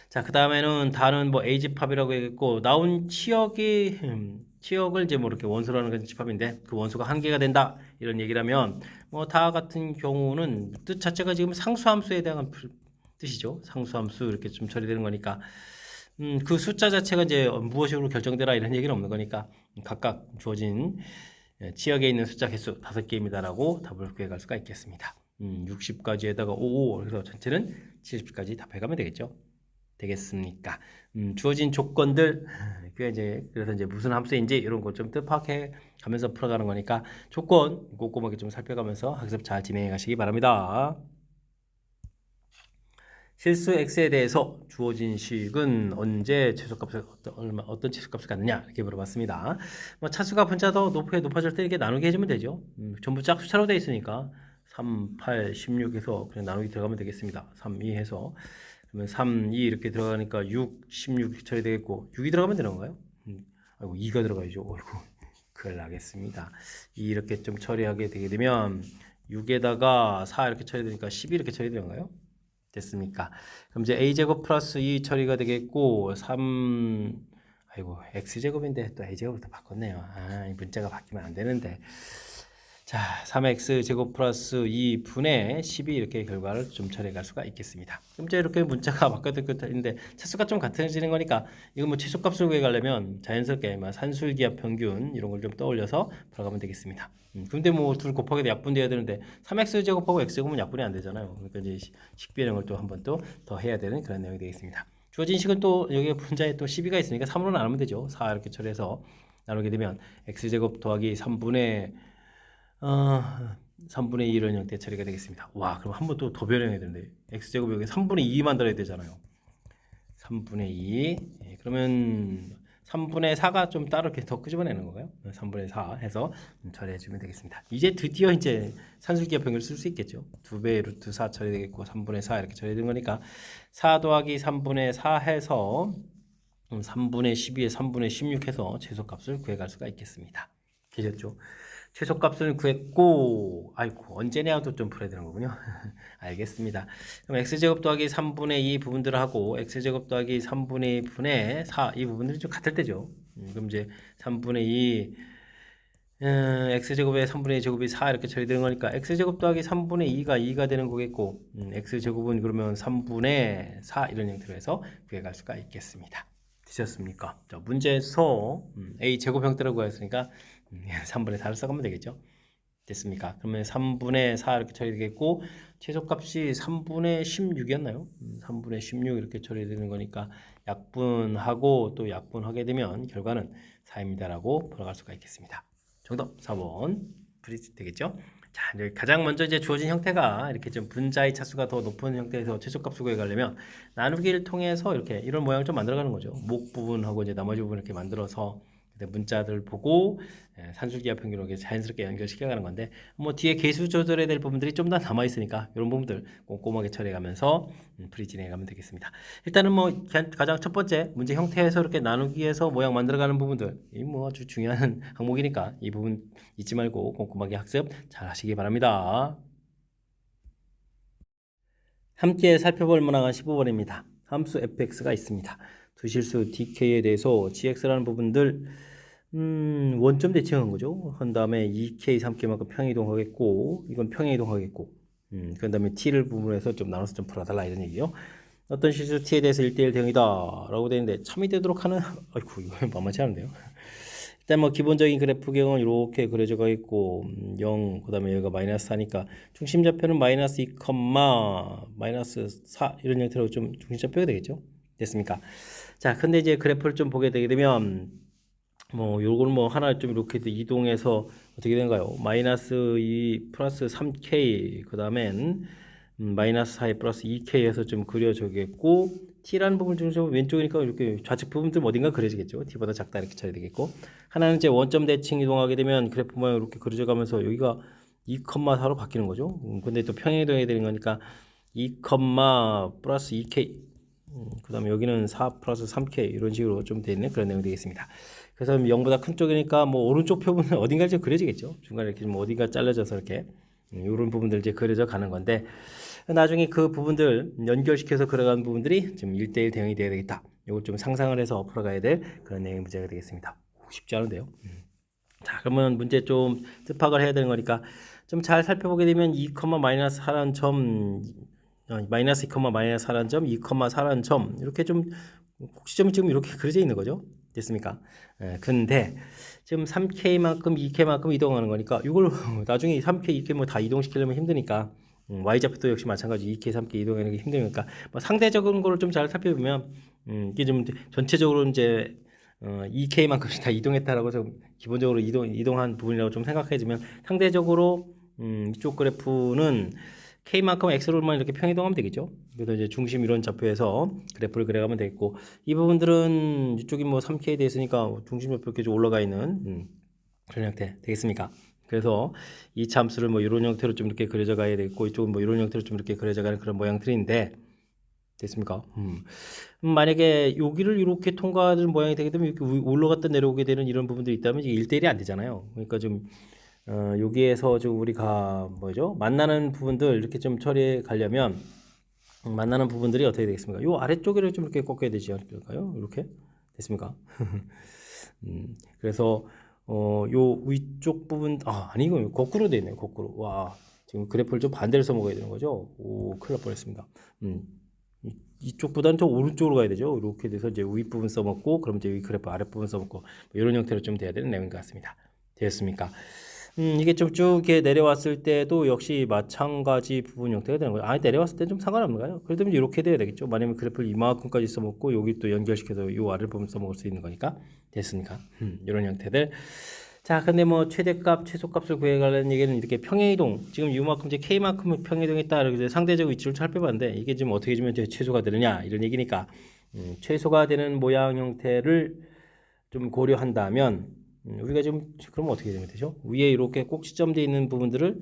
Speaker 1: 자, 그 다음에는 다는 뭐 A집합이라고 했고 나온 치역을 이제 뭐 이렇게 원소로 하는 건 집합인데 그 원소가 한 개가 된다 이런 얘기라면 뭐 다 같은 경우는 뜻 자체가 지금 상수함수에 대한 뜻이죠. 상수함수 이렇게 좀 처리되는 거니까 그 숫자 자체가 이제 무엇으로 결정되라 이런 얘기는 없는 거니까 각각 주어진 치역에 있는 숫자 개수 5개입니다라고 답을 구해갈 수가 있겠습니다. 60까지에다가 5 그래서 전체는 70까지 답해가면 되겠죠. 되겠습니까? 주어진 조건들 그래서 이제 무슨 함수인지 이런 거 좀 뜻파악해 가면서 풀어가는 거니까 조건 꼼꼼하게 좀 살펴가면서 학습 잘 진행해 가시기 바랍니다. 실수 x에 대해서 주어진 식은 언제 최소값을 어떤 최소값을 갖느냐 이렇게 물어봤습니다. 뭐 차수가 분자 더 높아질 때 이렇게 나누기 해주면 되죠. 전부 짝수차로 되어 있으니까 3, 8, 16에서 그냥 나누기 들어가면 되겠습니다. 3, 2 해서 그러면 3, 2 이렇게 들어가니까 6, 16 처리 되겠고 6이 들어가면 되는 건가요? 아이고 2가 들어가야죠. 아이고 큰일 나겠습니다. 이렇게 좀 처리하게 되게 되면 6에다가 4 이렇게 처리되니까 12 이렇게 처리되는가요? 됐습니까? 그럼 이제 a제곱 플러스 2 처리가 되겠고 3 아이고 x제곱인데 또 a제곱을 또 바꿨네요. 이 문자가 바뀌면 안 되는데 자 3x 제곱 플러스 2분의 12 이렇게 결과를 좀 처리해 갈 수가 있겠습니다. 그럼 이제 이렇게 문자가 바뀌었는데 차수가 좀 같아지는 거니까 이거 뭐 최소값을 구해가려면 자연스럽게 산술기압 평균 이런 걸 좀 떠올려서 풀어가면 되겠습니다. 근데 뭐 둘 곱하기 약분돼야 되는데 3x 제곱하고 x 제곱은 약분이 안 되잖아요. 그러니까 이제 식비령을 또 한 번 또 더 해야 되는 그런 내용이 되겠습니다. 주어진 식은 또 여기 분자에 또 12가 있으니까 3으로 나누면 되죠. 4 이렇게 처리해서 나누게 되면 x제곱 더하기 3분의 3분의 2 이런 형태 처리가 되겠습니다. 와, 그럼 한 번 또 더 변형해야 되는데 x제곱 여기 3분의 2 만들어야 되잖아요. 3분의 2 그러면 3분의 4가 좀 따로 이렇게 더 끄집어내는 건가요? 3분의 4 해서 처리해 주면 되겠습니다. 이제 드디어 이제 산술기압 평균을 쓸 수 있겠죠. 2배 루트 4 처리되겠고 3분의 4 이렇게 처리되는 거니까 4 더하기 3분의 4 해서 3분의 12에 3분의 16 해서 최소값을 구해갈 수가 있겠습니다. 되셨죠? 최소값을 구했고 아이고 언제냐도 좀 풀어야 되는 거군요. 알겠습니다. 그럼 x제곱 더하기 3분의 2 부분들을 하고 x제곱 더하기 3분의 2분의 4 이 부분들이 좀 같을 때죠. 그럼 이제 3분의 2 x제곱에 3분의 2 제곱이 4 이렇게 처리되는 거니까 x제곱 더하기 3분의 2가 2가 되는 거겠고 x제곱은 그러면 3분의 4 이런 형태로 해서 구해갈 수가 있겠습니다. 되셨습니까? 자, 문제에서 a 제곱 형태라고 구했으니까 3분의 4를 써가면 되겠죠. 됐습니까? 그러면 3분의 4 이렇게 처리되겠고 최소값이 3분의 16이었나요? 3분의 16 이렇게 처리되는 거니까 약분하고 또 약분하게 되면 결과는 4입니다라고 풀어갈 수가 있겠습니다. 정답 4번 프리즈 되겠죠? 자, 이제 가장 먼저 이제 주어진 형태가 이렇게 좀 분자의 차수가 더 높은 형태에서 최소값을 구해가려면 나누기를 통해서 이렇게 이런 모양을 좀 만들어가는 거죠. 목 부분하고 이제 나머지 부분 이렇게 만들어서 문자들 보고 산술기압 평균으로 이렇게 자연스럽게 연결시켜가는 건데 뭐 뒤에 계수 조절해야 될 부분들이 좀 더 남아 있으니까 이런 부분들 꼼꼼하게 처리해가면서 풀이 진행해가면 되겠습니다. 일단은 뭐 가장 첫 번째 문제 형태에서 이렇게 나누기에서 모양 만들어가는 부분들 이 뭐 아주 중요한 항목이니까 이 부분 잊지 말고 꼼꼼하게 학습 잘 하시기 바랍니다. 함께 살펴볼 문항은 15번입니다. 함수 fx가 있습니다. 두 실수 dk에 대해서 gx라는 부분들 원점 대칭한 거죠. 한 다음에 2k, 3k만큼 평이동하겠고 이건 평이동하겠고 그 다음에 t를 부분에서 좀 나눠서 좀 풀어달라 이런 얘기요. 어떤 실수 t에 대해서 1대1 대응이다 라고 되는데 참이 되도록 하는 아이고 이거 만만치 않은데요. 일단 뭐 기본적인 그래프경은 이렇게 그려져 가 있고 0, 그 다음에 여기가 마이너스 4니까 중심좌표는 마이너스 2, 마이너스 4 이런 형태로 좀 중심좌표가 되겠죠. 됐습니까? 자, 근데 이제 그래프를 좀 보게 되게 되면 뭐 요거는 뭐 하나 좀 이렇게 이동해서 어떻게 된가요? 마이너스 2 플러스 3k 그 다음엔 마이너스 4에 플러스 2k에서 좀 그려져겠고 t라는 부분 중에서 왼쪽이니까 이렇게 좌측 부분들 어딘가 그려지겠죠. t보다 작다 이렇게 쳐야 되겠고 하나는 이제 원점 대칭 이동하게 되면 그래프 모양 이렇게 그려져 가면서 여기가 2,4로 바뀌는 거죠. 근데 또 평행이동해야 되는 거니까 2, 플러스 2k 그 다음에 여기는 4 플러스 3k 이런 식으로 좀 되는 그런 내용이 되겠습니다. 그래서 0보다 큰 쪽이니까 뭐 오른쪽 표본은 어딘가 좀 그려지겠죠. 중간에 이렇게 좀 어딘가 잘라져서 이렇게 이런 부분들 이제 그려져 가는 건데 나중에 그 부분들 연결시켜서 그려가는 부분들이 좀 1대1 대응이 돼야 되겠다. 이걸 좀 상상을 해서 풀어가야 될 그런 내용의 문제가 되겠습니다. 쉽지 않은데요. 자, 그러면 문제 좀 뜻파악을 해야 되는 거니까 좀 잘 살펴보게 되면 2, 마이너스 4라는 점 마이너스 2, 마이너스 4라는 점, 2, 4라는 점 이렇게 좀 곡시점이 지금 이렇게 그려져 있는 거죠. 됐습니까? 근데 지금 3K만큼 2K만큼 이동하는 거니까 이걸 나중에 3K, 2K 뭐 다 이동시키려면 힘드니까 Y좌표도 역시 마찬가지 2K, 3K 이동하는 게 힘드니까 뭐 상대적인 거를 좀 잘 살펴보면 이게 좀 전체적으로 이제 2K만큼씩 다 이동했다라고 좀 기본적으로 이동한 부분이라고 좀 생각해주면 상대적으로 이쪽 그래프는 K만큼 X로만 이렇게 평이동하면 되겠죠. 그래서 이제 중심 이런 좌표에서 그래프를 그려가면 되겠고 이 부분들은 이쪽이 뭐 3K에 돼 있으니까 중심 좌표 이렇게 좀 올라가 있는 그런 형태 되겠습니까? 그래서 이 참수를 뭐 이런 형태로 좀 이렇게 그려져 가야 되겠고 이쪽은 뭐 이런 형태로 좀 이렇게 그려져 가는 그런 모양들인데 됐습니까? 만약에 여기를 이렇게 통과하는 모양이 되게 되면 이렇게 올라갔다 내려오게 되는 이런 부분들이 있다면 이게 1대1이 안 되잖아요. 그러니까 좀 여기에서 좀 우리가 뭐죠? 만나는 부분들 이렇게 좀 처리해 가려면 만나는 부분들이 어떻게 되겠습니까? 요 아래쪽을 좀 이렇게 꺾여야 되지 않을까요? 이렇게 됐습니까? 그래서 요 위쪽 부분 아니 이거 거꾸로 돼 있네요. 거꾸로. 와. 지금 그래프를 좀 반대로 써먹어야 되는 거죠. 오, 큰일 날 뻔했습니다. 이쪽보다는 좀 오른쪽으로 가야 되죠. 이렇게 돼서 이제 윗부분 써먹고, 그럼 이제 이 그래프 아랫부분 써먹고, 뭐 이런 형태로 좀 돼야 되는 내용인 것 같습니다. 되었습니까? 이게 좀 쭉 이렇게 내려왔을 때도 역시 마찬가지 부분 형태가 되는 거예요. 내려왔을 때 좀 상관없는가요? 그렇다면 이렇게 돼야 되겠죠. 만약에 그래프를 이만큼까지 써먹고, 여기 또 연결시켜서 이 아랫부분 써먹을 수 있는 거니까. 됐습니까? 이런 형태들. 자, 근데 뭐 최대값, 최소값을 구해가려는 얘기는 이렇게 평행이동, 지금 이만큼 이제 k만큼 평행이동했다 이렇게 상대적 위치를 살펴봤는데 이게 지금 어떻게 주면 최소가 되느냐 이런 얘기니까 최소가 되는 모양 형태를 좀 고려한다면 우리가 지금 그럼 어떻게 되면 되죠? 위에 이렇게 꼭지점되어 있는 부분들을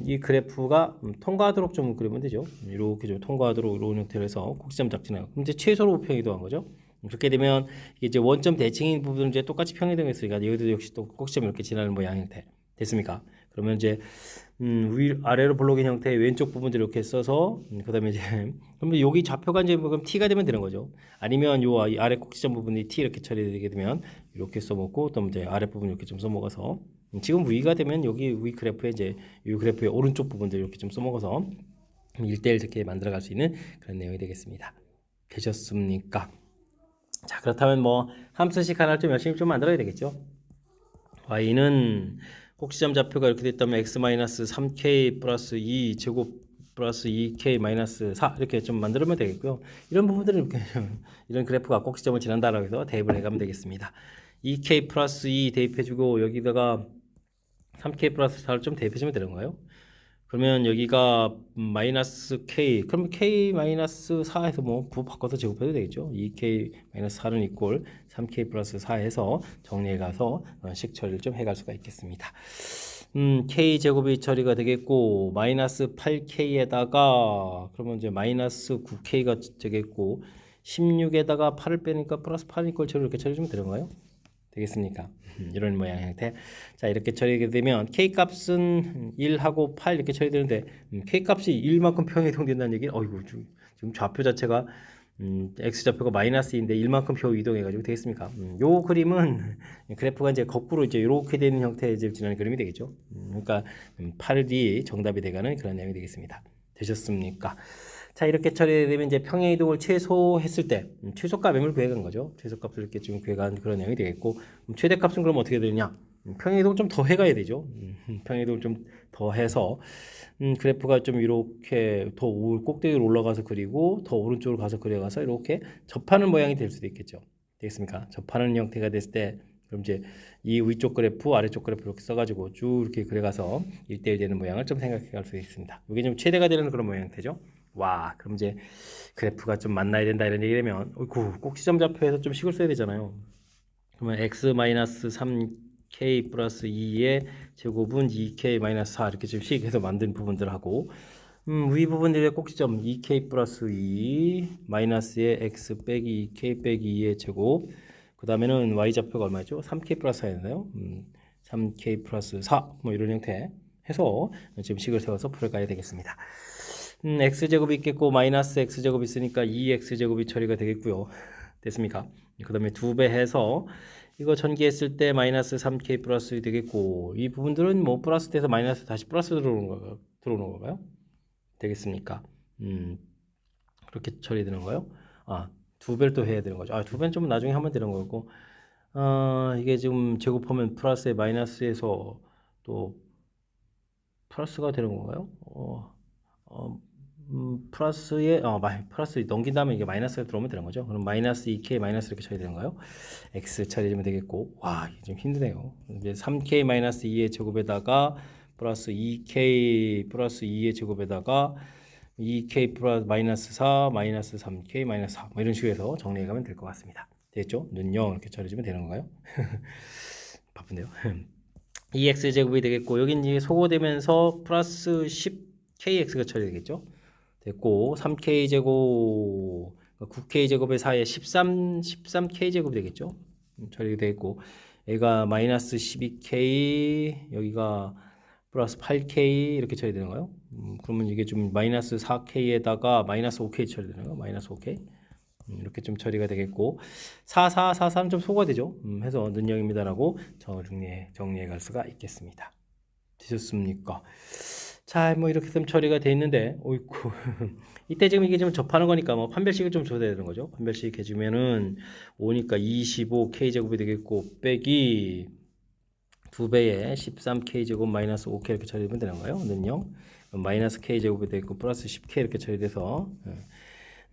Speaker 1: 이 그래프가 통과하도록 좀 그리면 되죠. 이렇게 좀 통과하도록 이런 형태로 해서 꼭지점 작지나요. 그럼 이제 최소로 평행이동한 거죠. 그렇게 되면 이게 이제 원점 대칭인 부분은 이제 똑같이 평행이동했으니까 여기도 역시 또 꼭지점 이렇게 지나는 모양 형태 됐습니까? 그러면 이제 위 아래로 블록인 형태의 왼쪽 부분들 이렇게 써서 그다음에 이제 그러면 여기 좌표가 이제 그럼 t가 되면 되는 거죠. 아니면 요 아래 꼭지점 부분이 t 이렇게 처리되게 되면 이렇게 써먹고 또 이제 아래 부분 이렇게 좀 써먹어서 지금 위가 되면 여기 위 그래프에 이제 이 그래프의 오른쪽 부분들 이렇게 좀 써먹어서 1대1 이렇게 만들어갈 수 있는 그런 내용이 되겠습니다. 되셨습니까? 자, 그렇다면 뭐 함수식 하나를 좀 열심히 좀 만들어야 되겠죠. y는 꼭지점 좌표가 이렇게 됐다면 x-3k 플러스 2 제곱 플러스 2k 마이너스 4 이렇게 좀 만들면 되겠고요. 이런 부분들은 이렇게 이런 그래프가 꼭지점을 지난다라고 해서 대입을 해가면 되겠습니다. 2k 플러스 2 대입해주고 여기다가 3k 플러스 4를 좀 대입해주면 되는 거예요. 그러면 여기가 마이너스 k 그럼 k 마이너스 4에서 뭐 부 바꿔서 제곱해도 되겠죠. 2k 마이너스 4는 이꼴 3k 플러스 4 해서 정리해 가서 식 처리를 좀 해갈 수가 있겠습니다. k 제곱이 처리가 되겠고 마이너스 8k에다가 그러면 이제 마이너스 9k가 되겠고 16에다가 8을 빼니까 플러스 8 이꼴 처리 이렇게 처리해주면 되는 거예요. 되겠습니까? 이런 모양 형태. 자, 이렇게 처리하게 되면 k 값은 1하고 8 이렇게 처리되는데 k 값이 1만큼 평이동된다는 얘기는 어이구 지금 좌표 자체가 x 좌표가 마이너스인데 1만큼 표 이동해가지고 되겠습니까? 요 그림은 그래프가 이제 거꾸로 이제 이렇게 되는 형태의 이제 지나는 그림이 되겠죠. 그러니까 8이 정답이 돼가는 그런 내용이 되겠습니다. 되셨습니까? 자, 이렇게 처리되면 이제 평행 이동을 최소했을 때 최소값 M을 구해간 거죠. 최소값을 이렇게 좀 구해간 그런 내용이 되겠고 최대값은 그럼 어떻게 되느냐? 평행 이동을 좀 더 해가야 되죠. 평행 이동을 좀 더 해서 그래프가 좀 이렇게 더 꼭대기로 올라가서 그리고 더 오른쪽으로 가서 그려가서 이렇게 접하는 모양이 될 수도 있겠죠. 되겠습니까? 접하는 형태가 됐을 때 그럼 이제 이 위쪽 그래프, 아래쪽 그래프 이렇게 써가지고 쭉 이렇게 그려가서 1대1 되는 모양을 좀 생각해 갈 수 있습니다. 이게 좀 최대가 되는 그런 모양 되죠. 와, 그럼 이제 그래프가 좀 만나야 된다 이런 얘기라면 꼭지점 좌표에서 좀 식을 써야 되잖아요. 그러면 x-3k 플러스 2의 제곱은 2k 마이너스 4 이렇게 좀 식해서 만든 부분들하고 위 부분들의 꼭지점 2k 플러스 2 마이너스의 x 빼기 2k 빼기 2의 제곱 그 다음에는 y 좌표가 얼마였죠? 3k 플러스 4였나요? 3k 플러스 4 뭐 이런 형태 해서 지금 식을 세워서 풀어가야 되겠습니다. x제곱이 있겠고 마이너스 x제곱이 있으니까 2x제곱이 처리가 되겠고요. 됐습니까? 그 다음에 2배 해서 이거 전개했을 때 마이너스 3k 플러스 되겠고 이 부분들은 뭐 플러스 돼서 마이너스 다시 플러스 들어오는 건가요? 되겠습니까? 그렇게 처리되는 거요? 2배를 또 해야 되는 거죠. 2배는 좀 나중에 하면 되는 거고 이게 지금 제곱하면 플러스에 마이너스에서 또 플러스가 되는 건가요? 플러스에 플러스 넘긴 다음에 이게 마이너스가 들어오면 되는 거죠. 그럼 마이너스 2k 마이너스 이렇게 처리되는 거예요. x 처리되면 되겠고 와 이게 좀 힘드네요. 이제 3k 마이너스 2의 제곱에다가 플러스 2k 플러스 2의 제곱에다가 2k 플러스 마이너스 4 마이너스 3k 마이너스 4 뭐 이런 식으로 해서 정리해가면 될 것 같습니다. 됐죠? 는요 이렇게 처리해주면 되는 건가요? 바쁜데요. 2x 제곱이 되겠고 여긴 이제 소거되면서 플러스 10kx가 처리되겠죠. 됐고 3k제곱 9k제곱의 사이에 13k제곱이 되겠죠. 처리가 되겠고 얘가 마이너스 12k 여기가 플러스 8k 이렇게 처리되는 거예요. 그러면 이게 좀 마이너스 4k에다가 마이너스 5k 처리되는 거예요. 마이너스 5k 이렇게 좀 처리가 되겠고 4443 좀 소거가 되죠. 해서 는영입니다라고 정리해 갈 수가 있겠습니다. 되셨습니까? 자, 뭐 이렇게 좀 처리가 돼 있는데, 어이쿠. 이때 지금 이게 좀 접하는 거니까 뭐 판별식을 좀 줘야 되는 거죠. 판별식 해주면은 5니까 25k제곱이 되겠고, 빼기 2배에 13k제곱 마이너스 5k 이렇게 처리되면 되는 거예요. 는요. 마이너스 k제곱이 되겠고, 플러스 10k 이렇게 처리돼서,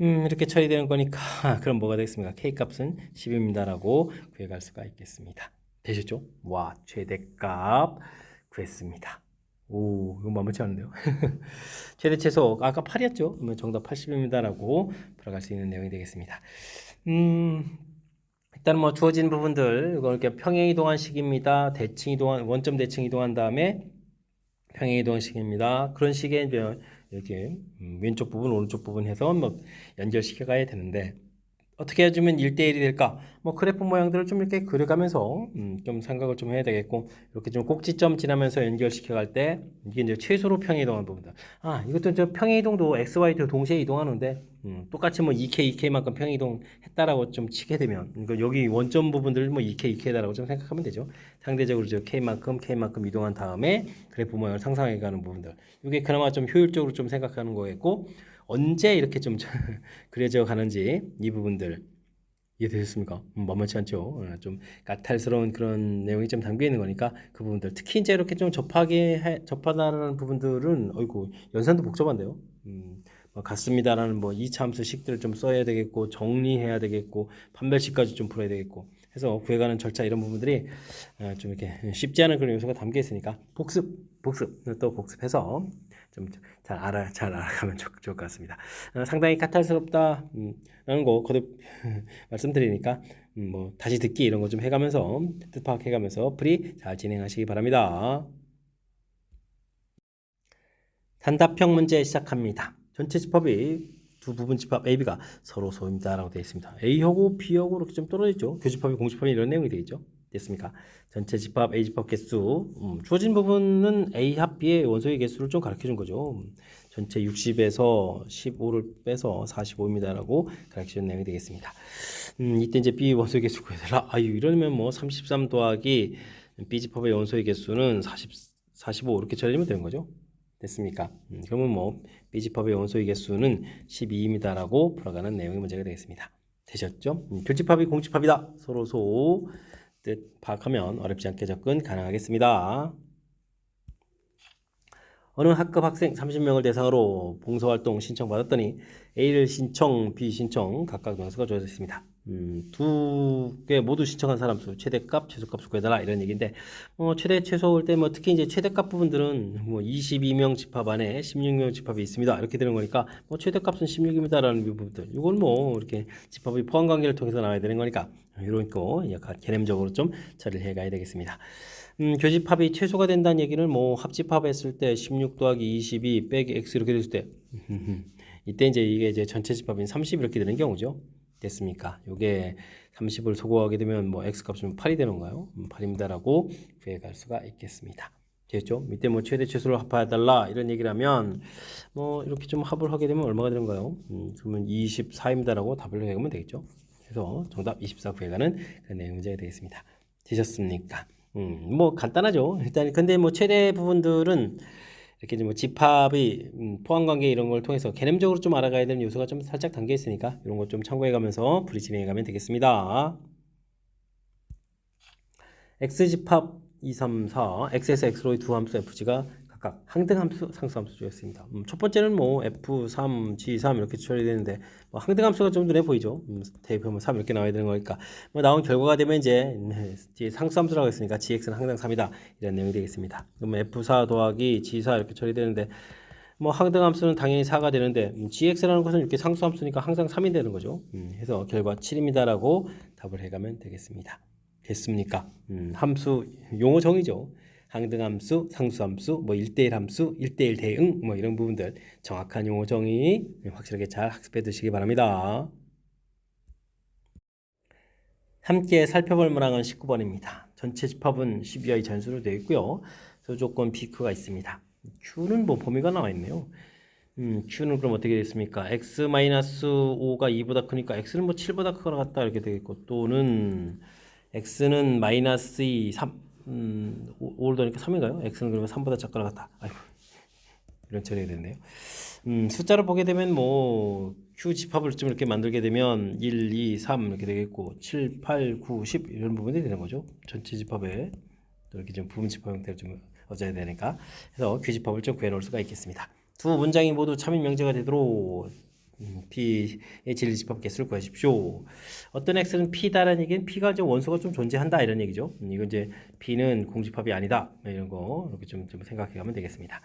Speaker 1: 이렇게 처리되는 거니까, 그럼 뭐가 되겠습니까? k 값은 10입니다라고 구해갈 수가 있겠습니다. 되셨죠? 와, 최대값 구했습니다. 오, 이거 만만치 않은데요? 최대 최소 아까 8이었죠? 그러면 정답 80입니다라고 풀어갈 수 있는 내용이 되겠습니다. 일단 뭐 주어진 부분들 이거 이렇게 평행 이동한 식입니다. 대칭 이동한 원점 대칭 이동한 다음에 평행 이동한 식입니다. 그런 식에 이제 이렇게 왼쪽 부분 오른쪽 부분 해서 뭐 연결시켜 가야 되는데 어떻게 해주면 1대1이 될까? 뭐 그래프 모양들을 좀 이렇게 그려가면서 좀 생각을 좀 해야 되겠고 이렇게 좀 꼭지점 지나면서 연결시켜 갈 때 이게 이제 최소로 평행 이동하는 부분이다. 아 이것도 저 평행 이동도 x, y도 동시에 이동하는데 똑같이 뭐 2k, 2k만큼 평행 이동했다라고 좀 치게 되면 그러니까 여기 원점 부분들 뭐 2k, 2k다라고 좀 생각하면 되죠. 상대적으로 저 k만큼 이동한 다음에 그래프 모양을 상상해 가는 부분들 이게 그나마 좀 효율적으로 좀 생각하는 거겠고 언제 이렇게 좀 그려져 가는지 이 부분들 이해되셨습니까? 만만치 않죠? 좀 까탈스러운 그런 내용이 좀 담겨 있는 거니까 그 부분들 특히 이제 이렇게 좀 접하다라는 부분들은 어이구 연산도 복잡한데요. 뭐 같습니다라는 뭐 이차함수식들을 좀 써야 되겠고 정리해야 되겠고 판별식까지 좀 풀어야 되겠고 해서 구해가는 절차 이런 부분들이 좀 이렇게 쉽지 않은 그런 요소가 담겨 있으니까 복습 또 복습해서 좀 잘 알아가면 좋을 것 같습니다. 상당히 까탈스럽다 라는 거 거듭 말씀드리니까 뭐 다시 듣기 이런 거 좀 해가면서 뜻 파악해가면서 풀이 잘 진행하시기 바랍니다. 단답형 문제 시작합니다. 전체 집합이 두 부분 집합 A, B가 서로 소입니다라고 되어 있습니다. A하고 B하고 이렇게 좀 떨어져 있죠. 교집합이 공집합이 이런 내용이 되겠죠. 됐습니까? 전체 집합 A 집합 개수 주어진 부분은 A 합 B의 원소의 개수를 좀 가르쳐 준 거죠. 전체 60에서 15를 빼서 45입니다라고 가르쳐 준 내용이 되겠습니다. 이때 이제 B 원소의 개수 구해달라. 아유 이러면 뭐 33 더하기 B 집합의 원소의 개수는 45 이렇게 처리하면 되는 거죠. 됐습니까? 그러면 뭐 B집합의 원소의 개수는 12입니다라고 풀어가는 내용의 문제가 되겠습니다. 되셨죠? 교집합이 공집합이다. 서로 소 뜻 파악하면 어렵지 않게 접근 가능하겠습니다. 어느 학급 학생 30명을 대상으로 봉사활동 신청받았더니 A를 신청, B 신청 각각 명수가 주어져 있습니다. 두 개 모두 신청한 사람 수, 최대값, 최소값을 구해달라 이런 얘기인데 최대, 최소 올 때 뭐 특히 이제 최대값 부분들은 뭐 22명 집합 안에 16명 집합이 있습니다. 이렇게 되는 거니까 뭐 최대값은 16입니다라는 부분들 이걸 뭐 이렇게 집합의 포함 관계를 통해서 나와야 되는 거니까 이런 거 약간 개념적으로 좀 처리를 해 가야 되겠습니다. 교집합이 최소가 된다는 얘기는 뭐 합집합했을 때 16 더하기 22 빼기 x 이렇게 됐을 때 이때 이게 이제 전체 집합인 30 이렇게 되는 경우죠. 됐습니까? 요게 30을 소거하게 되면 뭐 x 값은 8이 되는 거예요. 8입니다라고 구해갈 수가 있겠습니다. 됐죠? 밑에 뭐 최대 최소를 합해달라 이런 얘기를 하면 뭐 이렇게 좀 합을 하게 되면 얼마가 되는가요? 그러면 24입니다라고 답을 해가면 되겠죠. 그래서 정답 24 구해가는 그런 내용 문제가 되겠습니다. 되셨습니까? 뭐 간단하죠. 일단 근데 뭐 최대 부분들은 이렇게 뭐 집합의 포함 관계 이런 걸 통해서 개념적으로 좀 알아가야 되는 요소가 좀 살짝 담겨 있으니까 이런 거 좀 참고해 가면서 풀이 진행해 가면 되겠습니다. X집합 2, 3, 4 X에서 X로의 두 함수 FG가 각각 항등함수, 상수함수 주었습니다. 첫 번째는 뭐 F3, G3 이렇게 처리되는데 뭐 항등함수가 좀 눈에 보이죠. 대입하면 3 이렇게 나와야 되는 거니까 뭐 나온 결과가 되면 이제 상수함수라고 했으니까 GX는 항등 3이다 이런 내용이 되겠습니다. 그러면 F4 더하기 G4 이렇게 처리되는데 뭐 항등함수는 당연히 4가 되는데 GX라는 것은 이렇게 상수함수니까 항상 3이 되는 거죠. 해서 결과 7입니다라고 답을 해가면 되겠습니다. 됐습니까? 함수 용어 정의죠. 항등함수, 상수함수, 뭐 1대1 함수, 1대1 대응 뭐 이런 부분들 정확한 용어 정의 확실하게 잘 학습해 두시기 바랍니다. 함께 살펴볼 문항은 19번입니다. 전체 집합은 12의 전수로 되어 있고요. 소조건 PQ가 있습니다. Q는 뭐 범위가 나와 있네요. Q는 그럼 어떻게 되겠습니까? X-5가 2보다 크니까 X는 뭐 7보다 크거나 같다 이렇게 되겠고, 또는 X는 마이너스 2, 3, 5를 더니까 3인가요? X는 그러면 3보다 작거나 같다. 아이고, 이런 처리가 됐네요. 숫자를 보게 되면 뭐 Q 집합을 좀 이렇게 만들게 되면 1, 2, 3 이렇게 되겠고 7, 8, 9, 10 이런 부분이 되는 거죠. 전체 집합에 또 이렇게 좀 부분 집합 형태로 좀 얻어야 되니까. 그래서 Q 집합을 좀 구해 놓을 수가 있겠습니다. 두 문장이 모두 참인 명제가 되도록 P의 진리 집합 개수를 구하십시오. 어떤 X는 P다라는 얘기는 P가 이제 원소가 좀 존재한다 이런 얘기죠. 이건 이제 P는 공집합이 아니다 이런 거 이렇게 좀 생각해 가면 되겠습니다.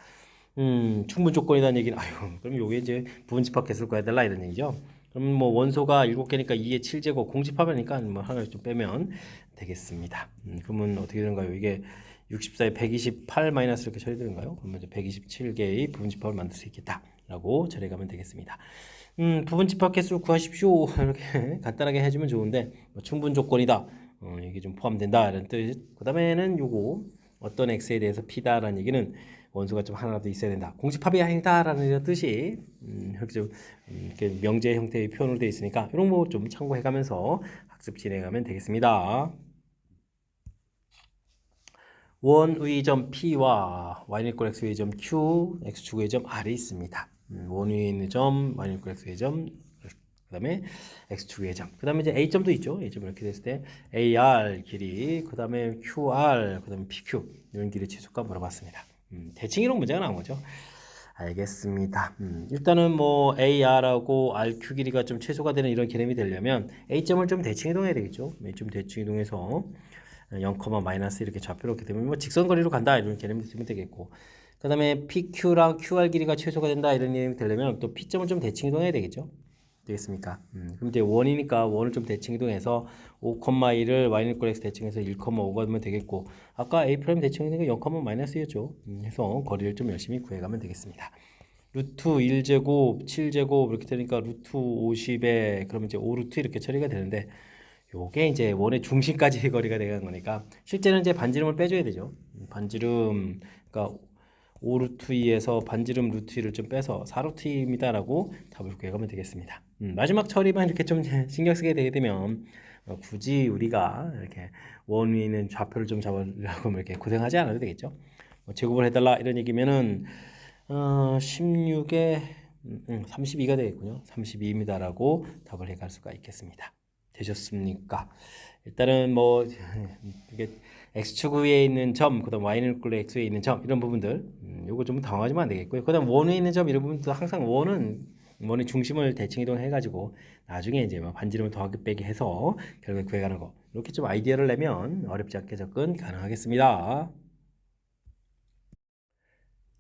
Speaker 1: 충분 조건이라는 얘기는 그럼 요게 이제 부분집합 개수를 구해야 달라 이런 얘기죠. 그럼 뭐 원소가 7개니까 2의 7제곱 공집합이니까 뭐 하나를 좀 빼면 되겠습니다. 그러면 어떻게 되는가요? 이게 64에 128 마이너스 이렇게 처리되는가요? 그러면 이제 127개의 부분집합을 만들 수 있겠다라고 처리가면 되겠습니다. 부분집합 개수를 구하십시오. 이렇게 간단하게 해주면 좋은데 뭐 충분 조건이다. 이게 좀 포함된다 이런 뜻. 그 다음에는 요거 어떤 x에 대해서 p다라는 얘기는 원소가 좀 하나라도 있어야 된다. 공집합이 아니다라는 이런 뜻이 이렇게 좀 이렇게 명제 형태의 표현으로 되어 있으니까 이런 거 좀 참고해가면서 학습 진행하면 되겠습니다. 원의 점 P와 y는 이꼴 x의 점 Q, x축의 점 R이 있습니다. 원위에 있는 점, y는 이꼴 x의 점, 그 다음에 x축의 점. 그 다음에 이제 a점도 있죠. a점 이렇게 됐을 때 AR 길이, 그 다음에 QR, 그 다음에 PQ 이런 길이 최소값 물어봤습니다. 대칭이론 문제가 나온 거죠. 알겠습니다. 일단은 뭐 AR하고 RQ 길이가 좀 최소가 되는 이런 개념이 되려면 A점을 좀 대칭 이동해야 되겠죠. 좀 대칭 이동해서 0, 마이너스 이렇게 좌표로 이렇게 되면 뭐 직선거리로 간다 이런 개념이 있으면 되겠고, 그 다음에 PQ랑 QR 길이가 최소가 된다 이런 개념이 되려면 또 P점을 좀 대칭 이동해야 되겠죠. 되겠습니까? 그럼 이제 원이니까 원을 좀 대칭 이동해서 5,1을 y는 이꼴 x 대칭해서 1,5가 되면 되겠고, 아까 a 프라임 대칭 이동이 0, 마이너스였죠. 해서 거리를 좀 열심히 구해가면 되겠습니다. 루트 1제곱 7제곱 이렇게 되니까 루트 50에 그러면 이제 5루트 이렇게 처리가 되는데, 요게 이제 원의 중심까지 거리가 되는 거니까 실제는 이제 반지름을 빼줘야 되죠. 반지름 그러니까 5루트 2에서 반지름 루트 2를 좀 빼서 4루트 2입니다라고 답을 구해가면 되겠습니다. 마지막 처리만 이렇게 좀 신경 쓰게 되게 되면 굳이 우리가 이렇게 원 위에 있는 좌표를 좀 잡으려고 이렇게 고생하지 않아도 되겠죠. 제곱을 해달라 이런 얘기면은 16에 32가 되겠군요. 32입니다라고 답을 해갈 수가 있겠습니다. 되셨습니까? 일단은 뭐 이게 x축 위에 있는 점, 그다음 y는 이꼴 x 위에 있는 점 이런 부분들 요거 좀 당황하지면 안 되겠고요. 그다음 원 위에 있는 점 이런 부분도 항상 원의 중심을 대칭 이동해 가지고 나중에 이제 뭐 반지름을 더하기 빼기 해서 결국에 구해가는 거 이렇게 좀 아이디어를 내면 어렵지 않게 접근 가능하겠습니다.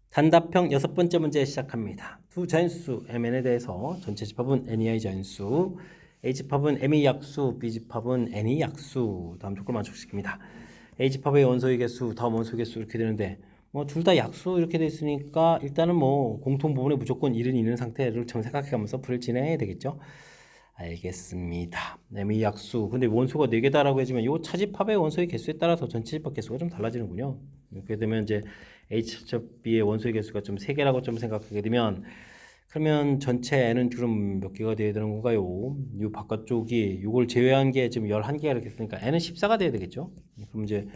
Speaker 1: 단답형 6번째 문제 시작합니다. 두 자연수 mn에 대해서 전체 집합은 n이 자연수, A집합은 m이 약수, B집합은 n이 약수. 다음 조건을 만족시킵니다. A집합의 원소의 개수, 다음 원소의 개수 이렇게 되는데 뭐 둘 다 약수 이렇게 돼 있으니까 일단은 뭐 공통 부분에 무조건 1은 있는 상태를 좀 생각해가면서 풀을 진행해야 되겠죠. 알겠습니다. m이 약수. 근데 원소가 4개다라고 했지만 이 차집합의 원소의 개수에 따라서 전체 집합 개수가 좀 달라지는군요. 이렇게 되면 이제 H집합의 원소의 개수가 좀 3개라고 좀 생각하게 되면 그러면 전체 n은 그럼 몇 개가 돼야 되는 건가요? 이 바깥쪽이 이걸 제외한 게 지금 11개가 이렇게 있으니까 n은 14가 돼야 되겠죠? 그럼 이제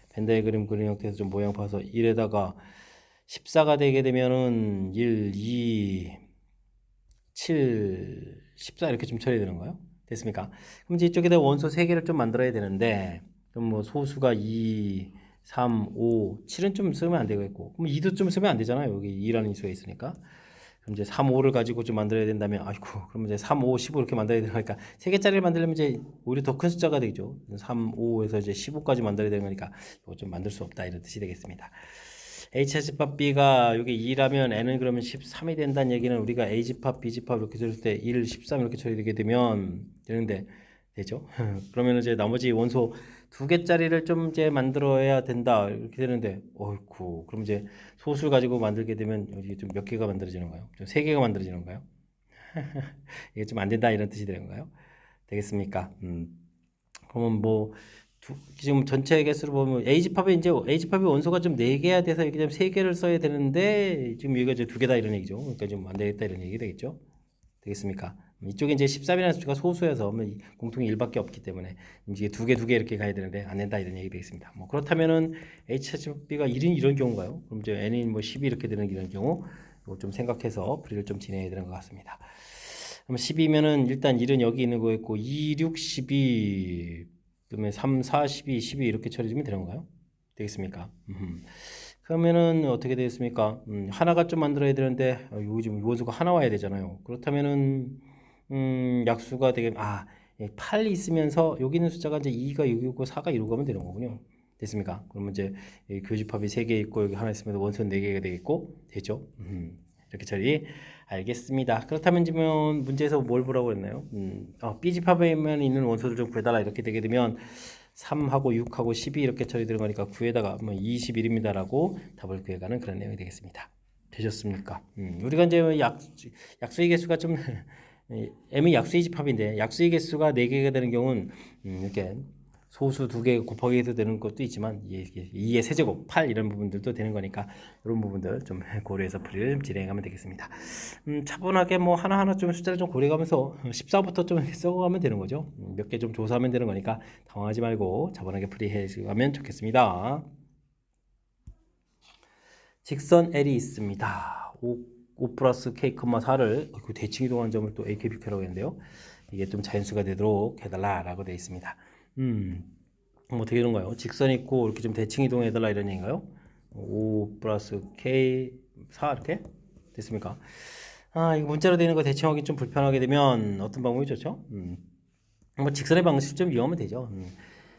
Speaker 1: 벤다이그램 그린 형태에서 좀 모양 봐서 1에다가 14가 되게 되면은 1, 2, 7, 14 이렇게 좀 처리해야 되는 거예요? 됐습니까? 그럼 이제 이쪽에다 원소 3개를 좀 만들어야 되는데 그럼 뭐 소수가 2, 3, 5, 7은 좀 쓰면 안 되겠고 그럼 2도 좀 쓰면 안 되잖아요. 여기 2라는 인수가 있으니까. 그럼 이제 3, 5를 가지고 좀 만들어야 된다면 아이고 그럼 이제 3, 5, 15 이렇게 만들어야 되니까 3개짜리를 만들려면 이제 오히려 더 큰 숫자가 되죠. 3, 5에서 이제 15까지 만들어야 되는 거니까 이거 좀 만들 수 없다 이런 뜻이 되겠습니다. H집합 B가 여기 2라면 N은 그러면 13이 된다는 얘기는 우리가 A집합 B집합 이렇게 쓸 때 1, 13 이렇게 처리되게 되면 되는데 되죠? 그러면 이제 나머지 원소 두 개짜리를 좀 이제 만들어야 된다 이렇게 되는데, 어이쿠, 그럼 이제 소수를 가지고 만들게 되면 여기 좀 몇 개가 만들어지는가요? 좀 세 개가 만들어지는가요? 이게 좀 안 된다 이런 뜻이 되는 가요? 되겠습니까? 그러면 뭐 지금 전체 개수로 보면 A집합에 이제 A집합의 원소가 좀 4개야 돼서 이게 좀 3개를 써야 되는데 지금 여기가 이제 2개다 이런 얘기죠. 그러니까 좀 안 되겠다 이런 얘기 되겠죠. 되겠습니까? 이쪽에 이제 13이라는 숫자가 소수여서 공통이 1밖에 없기 때문에 이게 2개 이렇게 가야 되는데 안 된다 이런 얘기 되겠습니다. 뭐 그렇다면은 H차집비가 1인 이런 경우인가요? 그럼 이제 N이 뭐 12 이렇게 되는 이런 경우 이거 좀 생각해서 풀이를 좀 진행해야 되는 것 같습니다. 그럼 10이면은 일단 1은 여기 있는 거였고 2, 6, 12 그다음에 3, 4, 12, 12 이렇게 처리되면 되는 건가요? 되겠습니까? 그러면은 어떻게 되겠습니까? 하나가 좀 만들어야 되는데 여기 지금 원소가 하나 와야 되잖아요. 그렇다면은 약수가 되게 8 있으면서 여기 있는 숫자가 이제 2가 여기 있고 4가 이러고 가면 되는 거군요. 됐습니까? 그러면 이제 교집합이 3개 있고 여기 하나 있으면 원소는 4개가 되겠고 되죠? 이렇게 처리 알겠습니다. 그렇다면 지금 문제에서 뭘 보라고 했나요? B집합에만 있는 원소들 좀 구해달라 이렇게 되게 되면 3하고 6하고 12 이렇게 처리되는 거니까 9에다가 21입니다 라고 답을 구해가는 그런 내용이 되겠습니다. 되셨습니까? 우리가 이제 약수의 개수가 좀 M이 약수의 집합인데 약수의 개수가 4개가 되는 경우는 이렇게 소수 2개 곱하기 해도 되는 것도 있지만 2의 세제곱 8 이런 부분들도 되는 거니까 이런 부분들 좀 고려해서 풀이를 진행하면 되겠습니다. 차분하게 뭐 하나하나 좀 숫자를 좀 고려해가면서 14부터 좀 써가면 되는 거죠. 몇 개 좀 조사하면 되는 거니까 당황하지 말고 차분하게 풀이해가면 좋겠습니다. 직선 L이 있습니다. 5 플러스 K, 4를 대칭 이동한 점을 또 AK, BK라고 했는데요. 이게 좀 자연수가 되도록 해달라라고 되어 있습니다. 어떻게 되는가요? 직선이 있고 이렇게 좀 대칭 이동해달라 이런 얘기인가요? 5 플러스 K 4 이렇게 됐습니까? 이거 문자로 되는 거 대칭하기 좀 불편하게 되면 어떤 방법이 좋죠? 뭐 직선의 방식 좀 이용하면 되죠.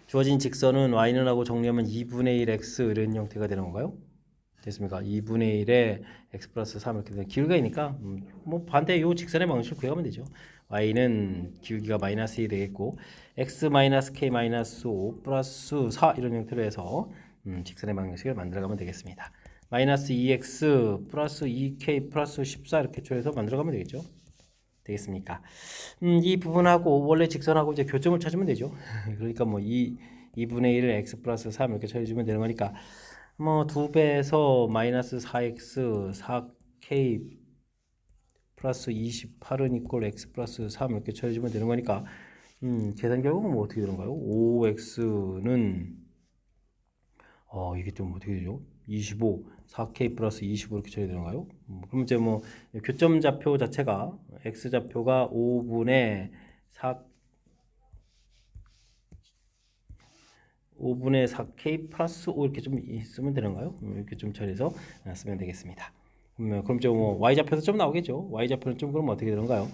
Speaker 1: 주어진 직선은 y는 하고 정리하면 2분의 1 x 이런 형태가 되는 건가요? 됐습니까? 2분의 1에 x 플러스 3 이렇게 되는 기울기니까 뭐 반대 요 직선의 방식을 구해가면 되죠. y는 기울기가 마이너스 1이 되겠고 x 마이너스 k 마이너스 5 플러스 4 이런 형태로 해서 직선의 방식을 만들어가면 되겠습니다. 마이너스 2x 플러스 2k 플러스 14 이렇게 처리해서 만들어가면 되겠죠. 되겠습니까? 이 부분하고 원래 직선하고 이제 교점을 찾으면 되죠. 그러니까 뭐 2분의 1을 x 플러스 3 이렇게 처리해주면 되는 거니까 뭐 2배에서 마이너스 4x 4k 플러스 28은 이꼴 x 플러스 3 이렇게 처리해주면 되는 거니까 계산 결과는 뭐 어떻게 되는가요? 5x는 이게 좀 어떻게 되죠? 25 4k 플러스 25 이렇게 처리되는가요? 그럼 이제 뭐 교점 좌표 자체가 x 좌표가 5분의 4k 플러스 5 이렇게 좀 있으면 되는가요? 이렇게 좀 처리해서 쓰면 되겠습니다. 그럼 좀 뭐 y 좌표도 좀 나오겠죠? y 좌표는 좀 그럼 어떻게 되는가요?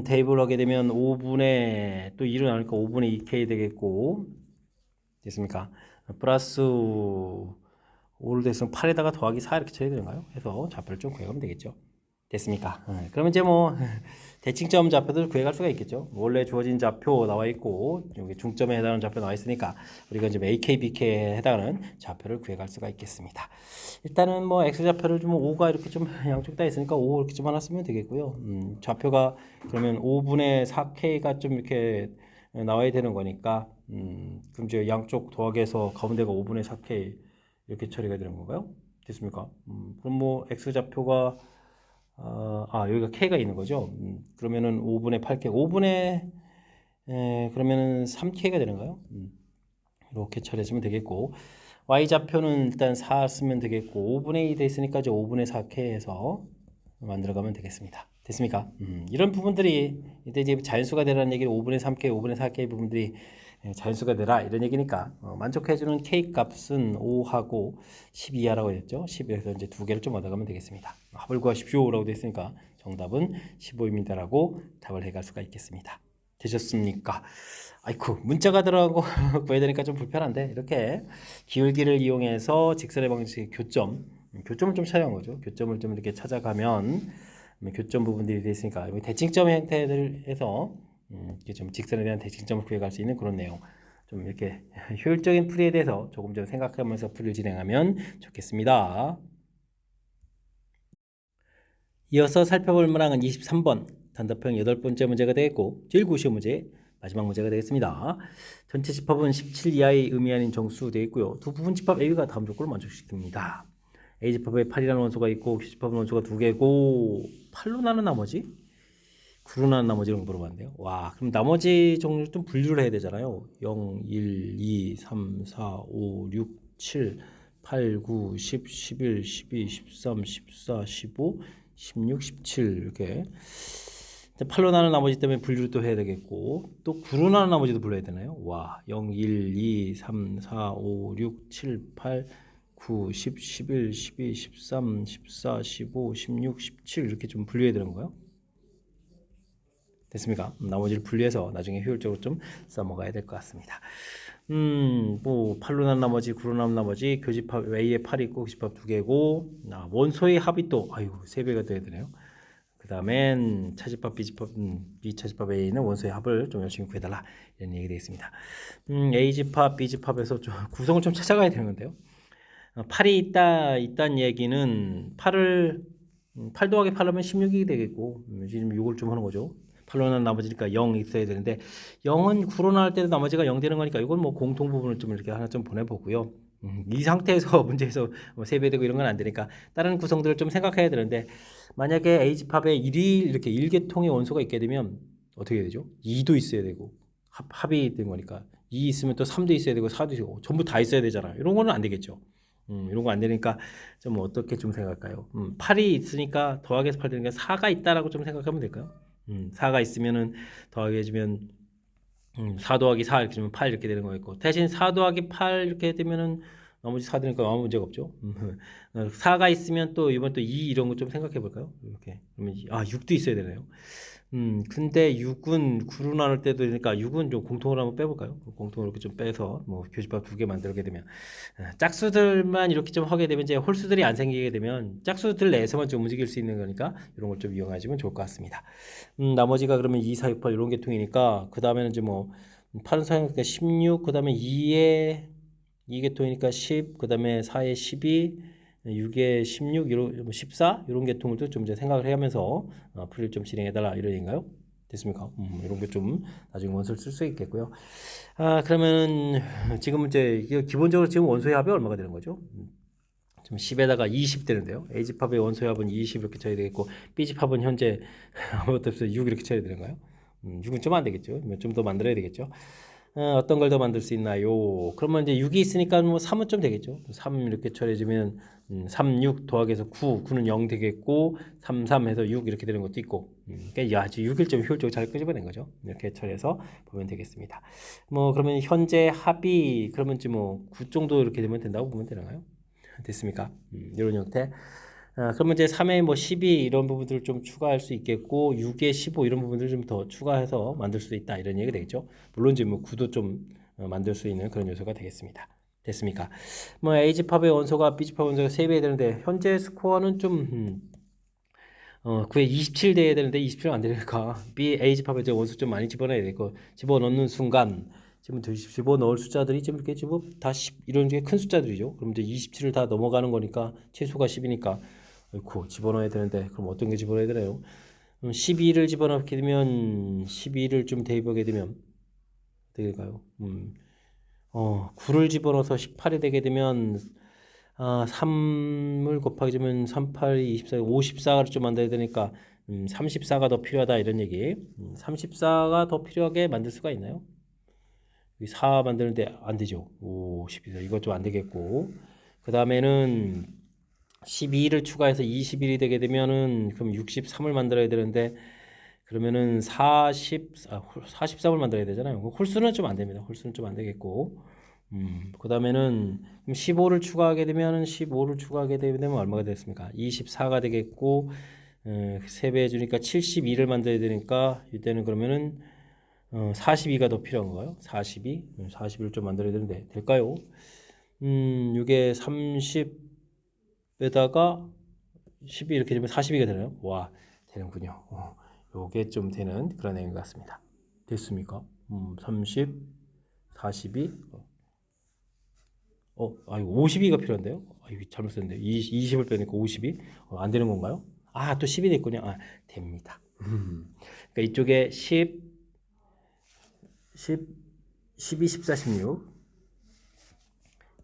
Speaker 1: 대입을 하게 되면 5분의 또 1을 나누니까 5분의 2k 되겠고 됐습니까? 플러스 5를 됐으면 8에다가 더하기 4 이렇게 쳐야 되는가요? 해서 좌표를 좀 구해가면 되겠죠. 됐습니까? 그러면 이제 뭐 대칭점 좌표들 구해갈 수가 있겠죠. 원래 주어진 좌표 나와 있고 여기 중점에 해당하는 좌표 나와 있으니까 우리가 이제 AK, BK에 해당하는 좌표를 구해갈 수가 있겠습니다. 일단은 뭐 x 좌표를 좀 5가 이렇게 좀 양쪽 다 있으니까 5 이렇게 좀 하나 쓰면 되겠고요. 좌표가 그러면 5분의 4k가 좀 이렇게 나와야 되는 거니까 그럼 이제 양쪽 더하기해서 가운데가 5분의 4k 이렇게 처리가 되는 건가요? 됐습니까? 그럼 뭐 x 좌표가 여기가 k가 있는 거죠. 그러면은 5분의 8k, 5분의 그러면은 3k가 되는가요? 이렇게 처리하시면 되겠고 y 좌표는 일단 4 쓰면 되겠고 5분의 2 돼 있으니까 이제 5분의 4k 해서 만들어가면 되겠습니다. 됐습니까? 이런 부분들이 이때 이제 자연수가 되라는 얘기를 5분의 3k, 5분의 4k 부분들이 자연수가 되라 이런 얘기니까 만족해주는 k 값은 5하고 12하라고 했죠. 12에서 이제 두 개를 좀 얻어가면 되겠습니다. 합을 구하십시오라고 되어 있으니까 정답은 15입니다라고 답을 해갈 수가 있겠습니다. 되셨습니까? 아이쿠 문자가 들어가고 구해야 되니까 좀 불편한데 이렇게 기울기를 이용해서 직선의 방식의 교점을 좀 찾아간 거죠. 교점을 좀 이렇게 찾아가면 교점 부분들이 되어 있으니까 대칭점 형태를 해서 좀 직선에 대한 대칭점을 구해갈 수 있는 그런 내용 좀 이렇게 효율적인 풀이에 대해서 조금 좀 생각하면서 풀이를 진행하면 좋겠습니다. 이어서 살펴볼 문항은 23번 단답형 8번째 문제가 되겠고 제일 고시원 문제 마지막 문제가 되겠습니다. 전체 집합은 17 이하의 의미 아닌 정수 되어 있고요. 두 부분 집합 A가 다음 조건을 만족시킵니다. A 집합에 8이라는 원소가 있고 Q 집합은 원소가 2개고 8로 나눈 나머지 9로 나눈 나머지 이런 거 물어봤는데요. 와, 그럼 나머지 종류를 좀 분류를 해야 되잖아요. 0, 1, 2, 3, 4, 5, 6, 7, 8, 9, 10, 11, 12, 13, 14, 15, 16, 17 이렇게 8로 나눈 나머지 때문에 분류를 또 해야 되겠고 또 9로 나눈 나머지도 분류해야 되나요? 와, 0, 1, 2, 3, 4, 5, 6, 7, 8, 9, 10, 11, 12, 13, 14, 15, 16, 17 이렇게 좀 분류해야 되는 거예요? 됐습니까? 나머지를 분리해서 나중에 효율적으로 좀 써먹어야 될 것 같습니다. 뭐 8로 난 나머지 9로 난 나머지 교집합 A에 8이 있고 교집합 2개고 원소의 합이 또 3배가 돼야 되네요. 그 다음엔 차집합 B집합 B차집합 A는 원소의 합을 좀 열심히 구해달라 이런 얘기 되겠습니다. A집합 B집합에서 좀 구성을 좀 찾아가야 되는 건데요. 8이 있다는 얘기는 8 더하기 8 하면 16이 되겠고 지금 6을 좀 하는 거죠. 8로 난 나머지니까 0 있어야 되는데 0은 9로 나올 때도 나머지가 0 되는 거니까 이건 뭐 공통 부분을 좀 이렇게 하나 좀 보내보고요. 이 상태에서 문제에서 뭐 3배 되고 이런 건 안 되니까 다른 구성들을 좀 생각해야 되는데 만약에 A집합에 1이 이렇게 1계통의 원소가 있게 되면 어떻게 되죠? 2도 있어야 되고 합이 된 거니까 2 있으면 또 3도 있어야 되고 4도 있고 전부 다 있어야 되잖아요. 이런 거는 안 되겠죠. 이런 거 안 되니까 좀 어떻게 좀 생각할까요? 8이 있으니까 더하기해서 8 되니까 4가 있다라고 좀 생각하면 될까요? 4가 있으면은 더하기 해주면 4 더하기 4 이렇게 되면 8 이렇게 되는 거였고 대신 4 더하기 8 이렇게 되면은 나머지 4 되니까 아무 문제가 없죠. 4가 있으면 또 이번 또 2 이런 거 좀 생각해 볼까요? 이렇게 그러면 6도 있어야 되네요. 근데 6은 9로 나눌 때도 되니까 6은 좀 공통으로 한번 빼볼까요? 공통으로 이렇게 좀 빼서 뭐 교집합 2개 만들게 되면 짝수들만 이렇게 좀 하게 되면 이제 홀수들이 안 생기게 되면 짝수들 내에서만 좀 움직일 수 있는 거니까 이런 걸 좀 이용하시면 좋을 것 같습니다. 나머지가 그러면 2, 4, 6, 8 이런 계통이니까 그 다음에는 이제 뭐 8은 사용하니까 16, 그 다음에 2에 2계통이니까 10, 그 다음에 4에 12, 6에 16, 14 이런 계통을 좀 이제 생각을 해가면서 풀이를 좀 진행해달라 이런 얘기인가요? 됐습니까? 이런 게 좀 나중에 원소를 쓸 수 있겠고요. 그러면은 지금 이제 기본적으로 지금 원소의 합이 얼마가 되는 거죠? 지금 10에다가 20 되는데요. A집합의 원소의 합은 20 이렇게 쳐야 되겠고 B집합은 현재 아무것도 없어서 6 이렇게 쳐야 되는가요? 6은 좀 안 되겠죠. 좀 더 만들어야 되겠죠. 어떤 걸 더 만들 수 있나요? 그러면 이제 6이 있으니까 뭐 3은 좀 되겠죠. 3 이렇게 처리해주면 3, 6 더하기해서 9, 9는 0 되겠고 3, 3 해서 6 이렇게 되는 것도 있고 그러니까 아주 6일 좀 효율적으로 잘 끄집어낸 거죠. 이렇게 처리해서 보면 되겠습니다. 뭐 그러면 현재 합이 그러면 이제 뭐 9 정도 이렇게 되면 된다고 보면 되나요? 됐습니까? 이런 형태. 그러면 이제 3에 뭐 12 이런 부분들을 좀 추가할 수 있겠고 6에 15 이런 부분들을 좀 더 추가해서 만들 수 있다 이런 얘기가 되겠죠. 물론 이제 뭐 9도 좀 만들 수 있는 그런 요소가 되겠습니다. 됐습니까? 뭐 A집합의 원소가 B집합 원소가 3배 되는데 현재 스코어는 좀 9에 27 돼야 되는데 27은 안 되니까 A집합에 이제 원소 좀 많이 집어넣어야 되고 집어넣는 순간 지금 집어넣을 숫자들이 지금 이렇게 지금 다 10, 이런 게 큰 숫자들이죠. 그럼 이제 27을 다 넘어가는 거니까 최소가 10이니까 아이고 집어넣어야 되는데 그럼 어떤 게 집어넣어야 되나요? 12를 집어넣게 되면 12를 좀 대입하게 되면 어떻게 될까요? 9를 집어넣어서 18이 되게 되면 3을 곱하기 주면 3, 8, 24, 54를 좀 만들어야 되니까 34가 더 필요하다 이런 얘기. 34가 더 필요하게 만들 수가 있나요? 4 만드는데 안 되죠. 12, 이것 좀 안 되겠고. 그 다음에는 12를 추가해서 21이 되게 되면은 그럼 63을 만들어야 되는데 그러면은 43을 만들어야 되잖아요. 홀수는 좀 안 됩니다. 홀수는 좀 안 되겠고. 그 다음에는 15를 추가하게 되면은 15를 추가하게 되면 얼마가 됐습니까? 24가 되겠고 3배 해주니까 72를 만들어야 되니까 이때는 그러면은 42가 더 필요한 거예요. 42, 40을 좀 만들어야 되는데 될까요? 이게 30에다가 12 이렇게 되면 42가 되나요? 와, 되는군요. 요게 좀 되는 그런 내용 같습니다. 됐습니까? 30, 42. 이거 52가 필요한데요? 이거 잘못 썼는데. 20을 빼니까 52. 안 되는 건가요? 또 10이 됐군요. 됩니다. 그러니까 이쪽에 10, 12, 14, 16.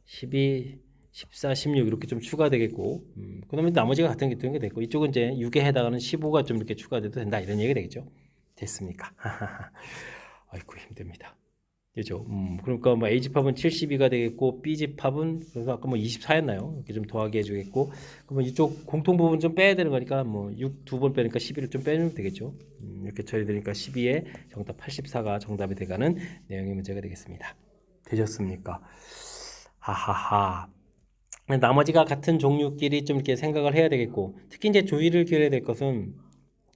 Speaker 1: 12, 14, 16 이렇게 좀 추가되겠고, 그다음에 나머지가 같은 게 됐고, 이쪽은 이제 6에 해당하는 15가 좀 이렇게 추가돼도 된다 이런 얘기가 되겠죠. 됐습니까? 아이고 힘듭니다. 그죠? 그러니까 뭐 A 집합은 72가 되겠고 B 집합은 그래서 아까 뭐 24였나요? 이렇게 좀 더하게 해주겠고, 그러면 이쪽 공통 부분 좀 빼야 되는 거니까 뭐 6 두 번 빼니까 12를 좀 빼면 되겠죠. 이렇게 처리되니까 12에 정답 84가 정답이 돼가는 내용의 문제가 되겠습니다. 되셨습니까? 하하하. 나머지가 같은 종류끼리 좀 이렇게 생각을 해야 되겠고, 특히 이제 주의를 기울여야 될 것은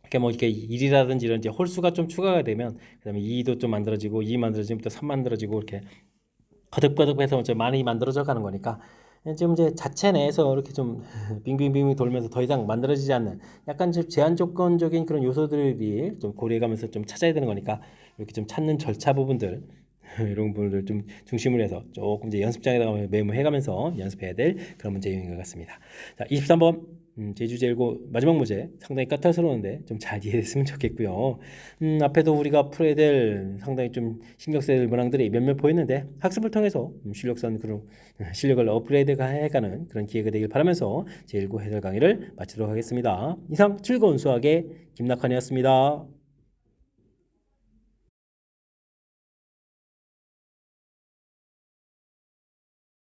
Speaker 1: 이렇게 뭐 이렇게 1이라든지 이런 이제 홀수가 좀 추가가 되면 그다음에 2도 좀 만들어지고 2 만들어지면 또 3 만들어지고 이렇게 거듭거듭해서 이제 많이 만들어져 가는 거니까 지금 이제 자체 내에서 이렇게 좀 빙빙빙 돌면서 더 이상 만들어지지 않는 약간 좀 제한 조건적인 그런 요소들이 좀 고려해가면서 좀 찾아야 되는 거니까 이렇게 좀 찾는 절차 부분들 이런 부분들 좀 중심으로 해서 조금 이제 연습장에다가 메모해가면서 연습해야 될 그런 문제인 것 같습니다. 자, 23번 제주제1고 마지막 문제 상당히 까탈스러운데 좀 잘 이해됐으면 좋겠고요. 앞에도 우리가 풀어야 될 상당히 좀 신경 써야 될 문항들이 몇몇 보였는데 학습을 통해서 실력선 그런 실력을 업그레이드 해가는 그런 기회가 되길 바라면서 제1고 해설 강의를 마치도록 하겠습니다. 이상 즐거운 수학의 김낙환이었습니다.